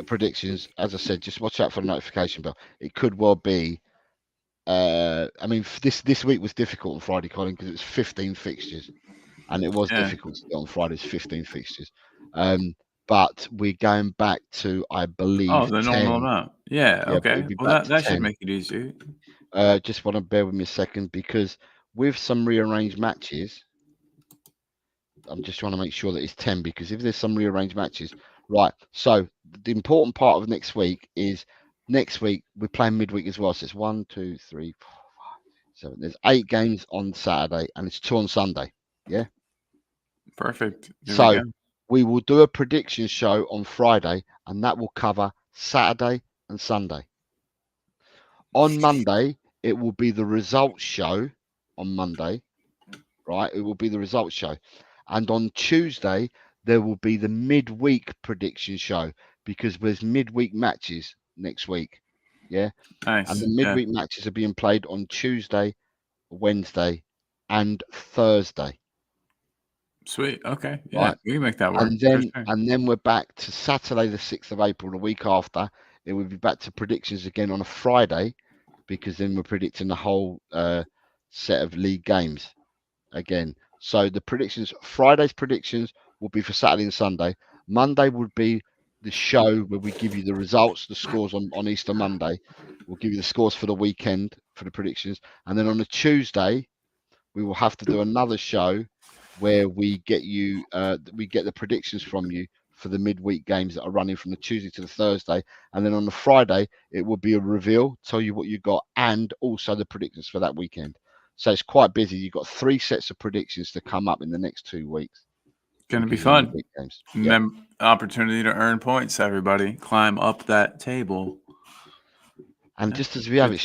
predictions, as I said, just watch out for the notification bell. It could well be. I mean, this week was difficult on Friday, Colin, because it was 15 fixtures, and it was difficult to get on Friday's 15 fixtures. But we're going back to, I believe, the 10. normal amount. Yeah. Yeah, Okay. it'd be Well, back that to should 10. make it easier. Just want to bear with me a second, because with some rearranged matches, I'm just trying to make sure that it's 10, because if there's some rearranged matches, right. So the important part of next week is next week we're playing midweek as well. So it's 1, 2, 3, 4, 5, 7. There's 8 games on Saturday and it's 2 on Sunday. Yeah. Perfect. There So we go. we will do a prediction show on Friday, and that will cover Saturday and Sunday. On Monday, it will be the results show on Monday, right? It will be the results show. And on Tuesday, there will be the midweek prediction show, because there's midweek matches next week. Yeah. Nice. And the midweek matches are being played on Tuesday, Wednesday, and Thursday. Sweet. Okay. Yeah. Right. We can make that work. And then we're back to Saturday, the 6th of April, the week after. It will be back to predictions again on a Friday, because then we're predicting the whole set of league games again. So the predictions, Friday's predictions will be for Saturday and Sunday. Monday would be the show where we give you the results, the scores on Easter Monday. We'll give you the scores for the weekend for the predictions. And then on a Tuesday, we will have to do another show where we get you we get the predictions from you for the midweek games that are running from the Tuesday to the Thursday. And then on the Friday, it will be a reveal, tell you what you got, and also the predictions for that weekend. So it's quite busy. You've got 3 sets of predictions to come up in the next 2 weeks. Going to be fun. Games. Opportunity to earn points, everybody. Climb up that table. And just as we have it,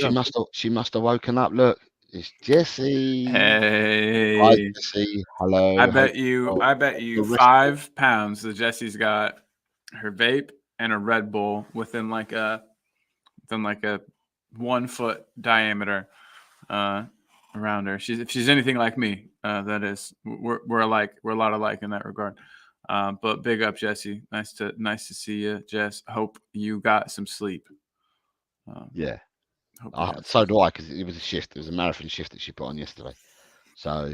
she must have woken up. Look, it's Jessie. Hey. Hi, Jessie. Hello. I bet you £5 that Jessie's got her vape and a Red Bull within like a 1 foot diameter around her. If she's anything like me, that is, we're alike. We're a lot alike in that regard. But big up, Jessie. Nice to see you, Jess. Hope you got some sleep. Yeah. So do I, because it was a shift. It was a marathon shift that she put on yesterday. So,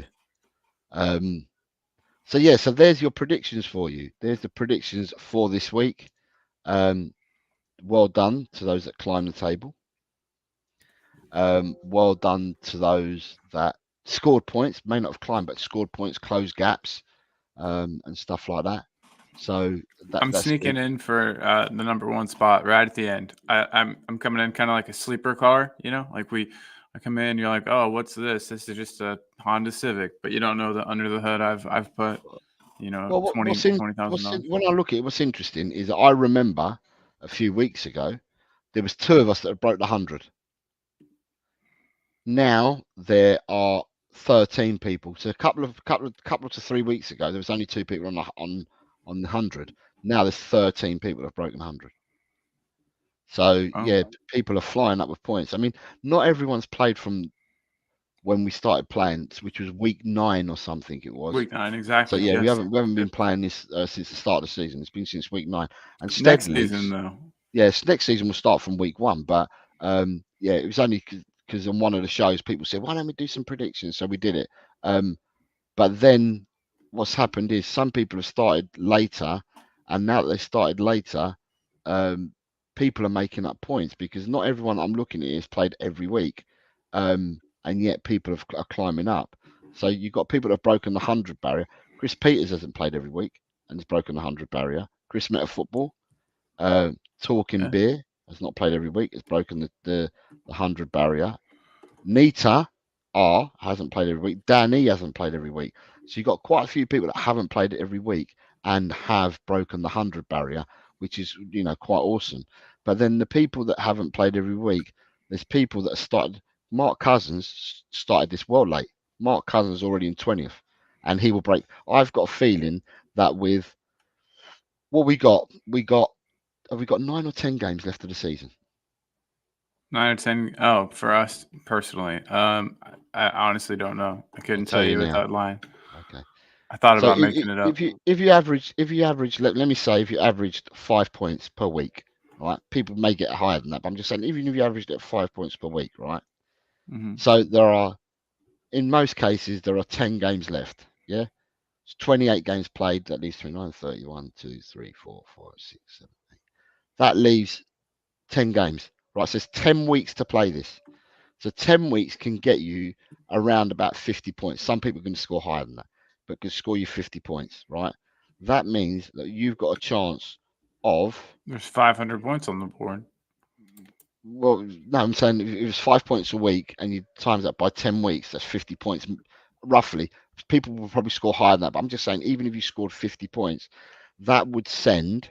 so there's your predictions for you. There's the predictions for this week. Well done to those that climb the table. Well done to those that scored points, may not have climbed, but scored points, closed gaps, and stuff like that. So I'm sneaking in for the number 1 spot right at the end. I'm coming in kind of like a sleeper car, like I come in, you're like, oh, what's this? This is just a Honda Civic, but you don't know that under the hood I've put, $20,000. When I look at it, what's interesting is I remember a few weeks ago there was 2 of us that had broke the 100. Now there are 13 people. So a couple to 3 weeks ago, there was only 2 people on the 100. Now there's 13 people that have broken 100. So people are flying up with points. I mean, not everyone's played from when we started playing, which was week 9 or something. It was week 9, exactly. So we haven't been playing this since the start of the season. It's been since week 9. And next season though. Yes, next season will start from week 1. But it was only because on one of the shows people said, why don't we do some predictions? So we did it. But then what's happened is some people have started later, and now that they started later, people are making up points, because not everyone I'm looking at has played every week, and yet people are climbing up. So you've got people that have broken the 100 barrier. Chris Peters hasn't played every week and has broken the 100 barrier. Chris Meta Football, Talking Beer has not played every week, has broken the 100 barrier. Nita R hasn't played every week. Danny hasn't played every week. So you've got quite a few people that haven't played it every week and have broken the 100 barrier, which is quite awesome. But then the people that haven't played every week, there's people that have started. Mark Cousins started this well late. Mark Cousins is already in 20th, and he will break. I've got a feeling that with what we got, have we got 9 or 10 games left of the season? 9 or 10. Oh, for us personally, I honestly don't know. I couldn't tell you with that line. Okay. I thought So about making it up. if you average, let me say if you averaged 5 points per week, right? People may get higher than that, but I'm just saying even if you averaged at 5 points per week, right? Mm-hmm. So there are, in most cases, there are 10 games left. Yeah, it's 28 games played. That leaves 29, 31, 2, 3, 4, 5, 6, 7, 8. That leaves 10 games, right? So it's 10 weeks to play this. So 10 weeks can get you around about 50 points. Some people can score higher than that, but can score you 50 points, right? That means that you've got a chance of, There's 500 points on the board. well, no, I'm saying if it was 5 points a week and you times that by 10 weeks, that's 50 points roughly. People will probably score higher than that, but I'm just saying, even if you scored 50 points, that would send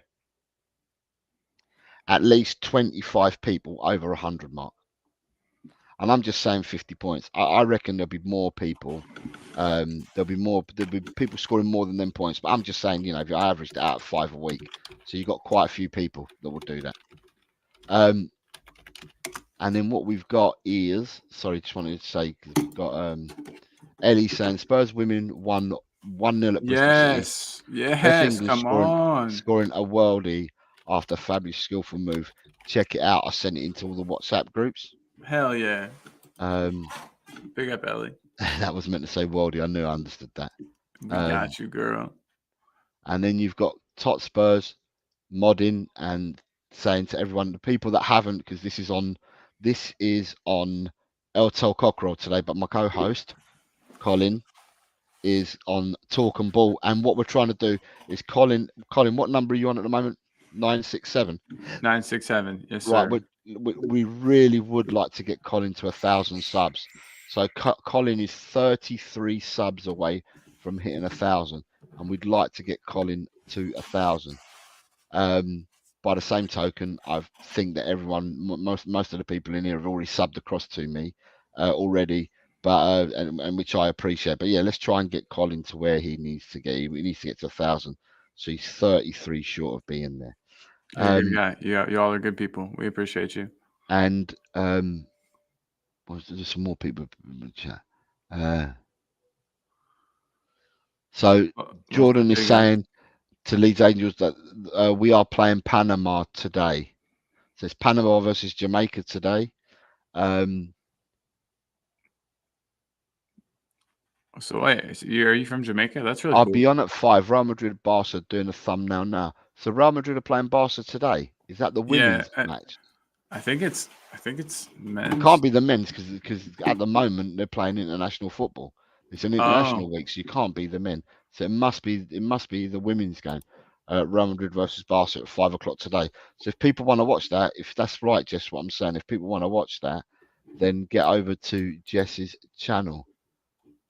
at least 25 people over 100 mark. And I'm just saying 50 points. I reckon there'll be more people. There'll be people scoring more than them points. But I'm just saying, if you averaged it out of 5 a week, so you've got quite a few people that will do that. And then what we've got is, sorry, just wanted to say, because we've got Ellie saying Spurs women won 1-0 at Bristol City. Yes, come on. Scoring a worldie after a fabulous skillful move. Check it out. I sent it into all the WhatsApp groups. Hell yeah. Um, Big up, Ellie. That was meant to say worldie. I knew I understood that. We got you, girl. And then you've got Tot Spurs modding and saying to everyone, the people that haven't, because this is on Eltel Cockerel today, but my co-host Colin is on Talk and Ball. And what we're trying to do is Colin, what number are you on at the moment? 967. 967. Yes, Right. sir. We really would like to get Colin to 1,000 subs. So Colin is 33 subs away from hitting 1,000, and we'd like to get Colin to 1,000. By the same token, I think that most of the people in here have already subbed across to me already, but and which I appreciate. But yeah, let's try and get Colin to where he needs to get. He needs to get to 1,000. So he's 33 short of being there. You're a good guy. You all are good people. We appreciate you. And there's some more people in the chat. So Jordan is saying to Leeds Angels that we are playing Panama today. So it's Panama versus Jamaica today. So wait, are you from Jamaica? That's really I'll cool. be on at 5. Real Madrid Barca doing a thumbnail now. So Real Madrid are playing Barca today. Is that the women's match? I think it's men's. It can't be the men's because at the moment they're playing international football. It's an international week, so you can't be the men. So it must be the women's game. Real Madrid versus Barca at 5 o'clock today. So if people want to watch that, if that's right, Jess, what I'm saying, if people want to watch that, then get over to Jess's channel.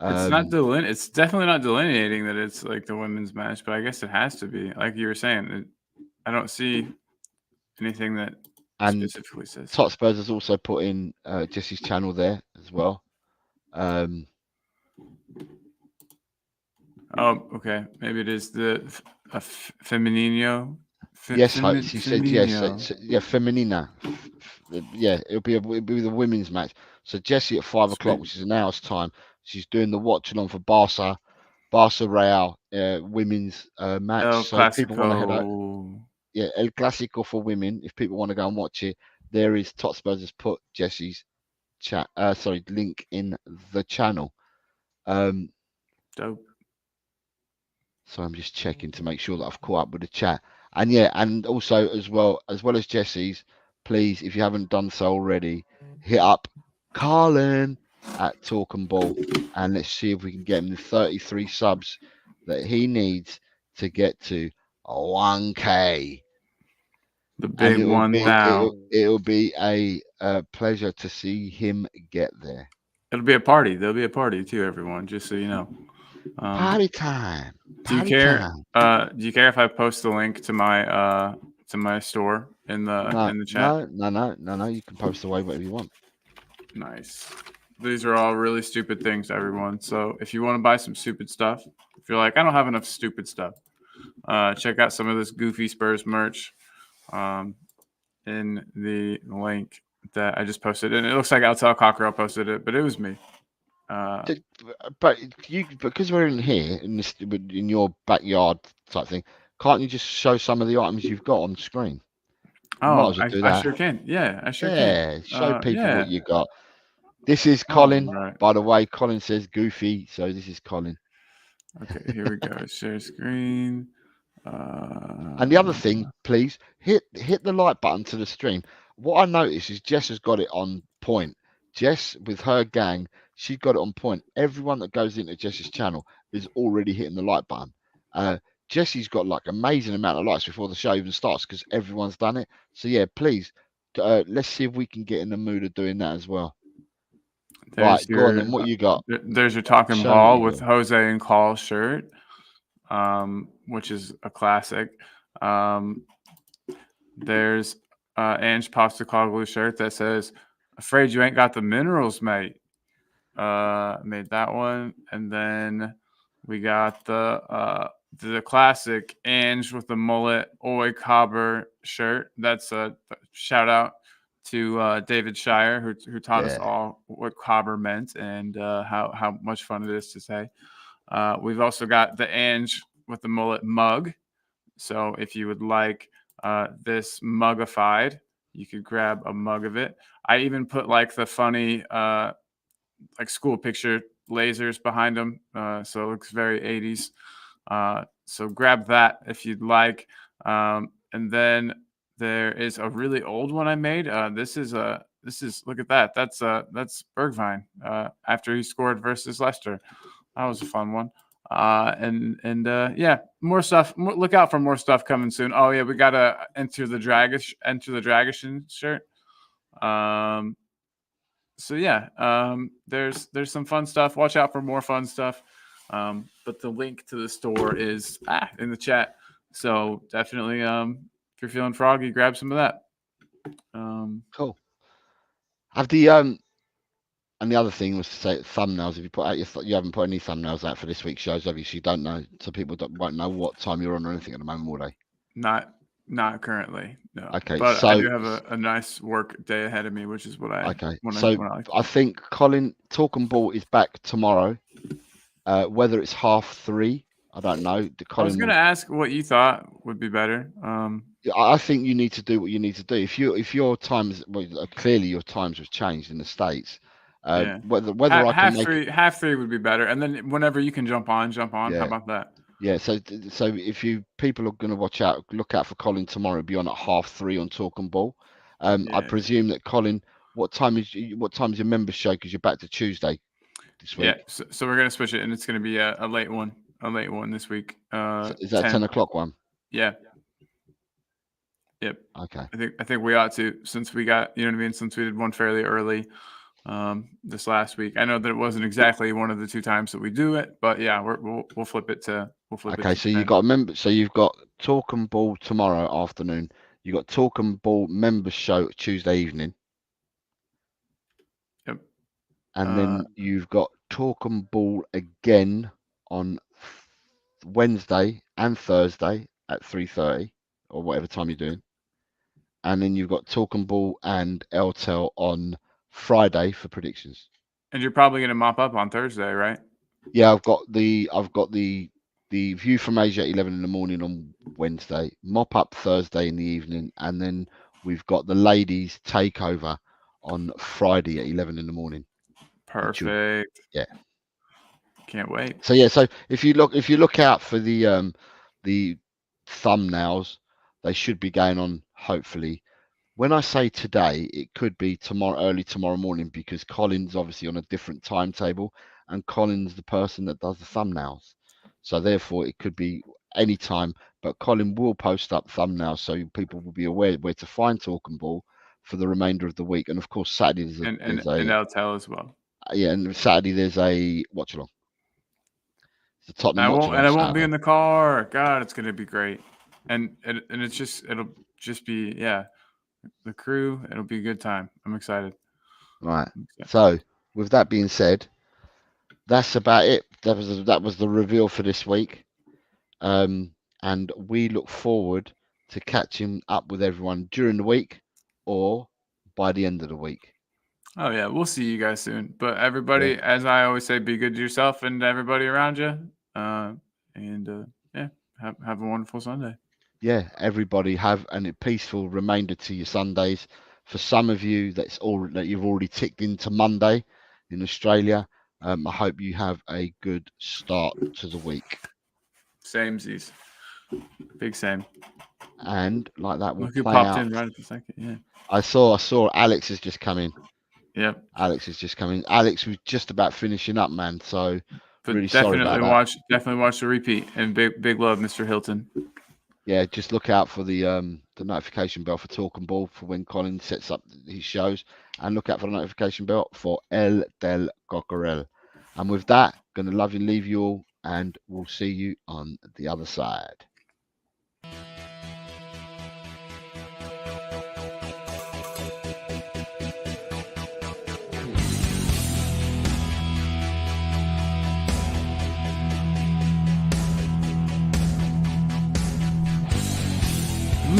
It's definitely not delineating that it's like the women's match, but I guess it has to be. Like you were saying, I don't see anything that specifically says. Tot Spurs has also put in Jesse's channel there as well. Okay. Maybe it is the Feminino. Yes, she said yes. Yeah, Feminina. Yeah, it'll be the women's match. So Jesse at 5 o'clock, which is an hour's time, she's doing the watching on for Barca Real women's match. El so if people want to head out, El Clásico for women. If people want to go and watch it, there is Tot Spurs has put Jesse's link in the channel. Dope. So I'm just checking to make sure that I've caught up with the chat. And yeah, and also as well as Jesse's, please, if you haven't done so already, hit up Colin at Talk and Ball, and let's see if we can get him the 33 subs that he needs to get to 1K. The big 1,000. It'll be a pleasure to see him get there. It'll be a party. There'll be a party too, everyone. Just so you know. Party time. Do you care? Do you care if I post the link to my store in the chat? No. You can post away whatever you want. Nice. These are all really stupid things, everyone. So if you want to buy some stupid stuff, if you're like, I don't have enough stupid stuff, check out some of this goofy Spurs merch in the link that I just posted. And it looks like Eltel Cockerel posted it, but it was me. But you, because we're in here in your backyard type thing, can't you just show some of the items you've got on screen? You might as well do I that. sure can. Yeah, I sure Yeah, show can. people Yeah. what you got. This is All Colin, right. by the way. Colin says Goofy, so this is Colin. Okay, here we go. Share screen. And the other thing, please hit the like button to the stream. What I noticed is Jess has got it on point. Jess, with her gang, she got it on point. Everyone that goes into Jess's channel is already hitting the like button. Jesse's got like amazing amount of likes before the show even starts because everyone's done it. So yeah, please, let's see if we can get in the mood of doing that as well. Right, go on then. What you got? There's your talking Show ball me with your- Jose and Call shirt, which is a classic. There's Ange Postecoglou shirt that says, "Afraid you ain't got the minerals, mate." Made that one, and then we got the classic Ange with the mullet Oi Cobber shirt. That's a shout out to David Shire, who taught us all what cobber meant and how much fun it is to say. We've also got the Ange with the mullet mug. So if you would like this mugified, you could grab a mug of it. I even put like the funny like school picture lasers behind them, so it looks very 80s. So grab that if you'd like. And then there is a really old one I made. This is look at that. That's Bergwijn after he scored versus Leicester. That was a fun one. Yeah, more stuff. Look out for more stuff coming soon. Oh yeah, we gotta enter the Dragish shirt. So yeah, there's some fun stuff. Watch out for more fun stuff. But the link to the store is in the chat. So definitely, if you're feeling froggy, grab some of that. Cool. Have the and the other thing was to say thumbnails. If you put out you haven't put any thumbnails out for this week's shows, obviously you don't know, so people won't know what time you're on or anything at the moment, will they? Not currently, no. Okay, but so I do have a nice work day ahead of me, which is what I. Okay, I think Colin Talking Ball is back tomorrow. Whether it's 3:30, I don't know. I was going to ask what you thought would be better. I think you need to do what you need to do. If your times, clearly your times have changed in the States. Yeah. Whether I can make half three would be better, and then whenever you can jump on. Yeah. How about that? Yeah. So if people are going to look out for Colin tomorrow. Be on at 3:30 on Talking Ball. I presume that Colin, what time is your members show? Because you're back to Tuesday this week. Yeah. So we're gonna switch it, and it's gonna be a late one. A late one this week. Is that 10 o'clock one? Yeah. Yep. Okay. I think we ought to, since we got, you know what I mean, since we did one fairly early this last week. I know that it wasn't exactly one of the two times that we do it, but yeah, we'll flip it to Okay, so you got a member. So you've got Talking Ball tomorrow afternoon. You got Talking Ball members show Tuesday evening. Yep. And then you've got Talking Ball again on Wednesday and Thursday at 3:30 or whatever time you're doing. And then you've got Talking Ball and LTEL on Friday for predictions. And you're probably going to mop up on Thursday, right? Yeah, I've got the View from Asia at 11 in the morning on Wednesday, mop up Thursday in the evening, and then we've got the ladies takeover on Friday at 11 in the morning. Perfect. Yeah. Can't wait. So yeah, so if you look out for the thumbnails, they should be going on hopefully. When I say today, it could be early tomorrow morning, because Colin's obviously on a different timetable, and Colin's the person that does the thumbnails. So therefore, it could be any time. But Colin will post up thumbnails so people will be aware where to find Talking Ball for the remainder of the week. And of course, Saturday there's and LTEL as well. Yeah, and Saturday there's a watch along. The Tottenham watch along. And I won't be in the car. God, it's gonna be great. And it'll just be the crew. It'll be a good time. I'm excited. Right. So with that being said, that's about it. That was the reveal for this week. And we look forward to catching up with everyone during the week or by the end of the week. Oh yeah, we'll see you guys soon. But everybody, as I always say, be good to yourself and everybody around you. Yeah, have a wonderful Sunday. Yeah, everybody have a peaceful remainder to your Sundays. For some of you, that you've already ticked into Monday in Australia. I hope you have a good start to the week. Samesies. Big same. And like that will Look who play popped out. in right at the second. Yeah. I saw Alex has just come in. Yep. Alex has just come in. Alex was just about finishing up, man. So But really sorry about that. Definitely watch the repeat. And big love, Mr. Hilton. Yeah, just look out for the notification bell for Talk and Ball for when Colin sets up his shows, and look out for the notification bell for El del Cocorel. And with that, gonna love you, leave you all, and we'll see you on the other side.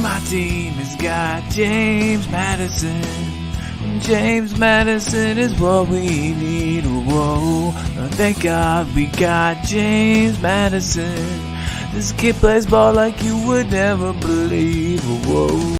My team has got James Madison. James Madison is what we need. Whoa, thank God we got James Madison. This kid plays ball like you would never believe. Whoa.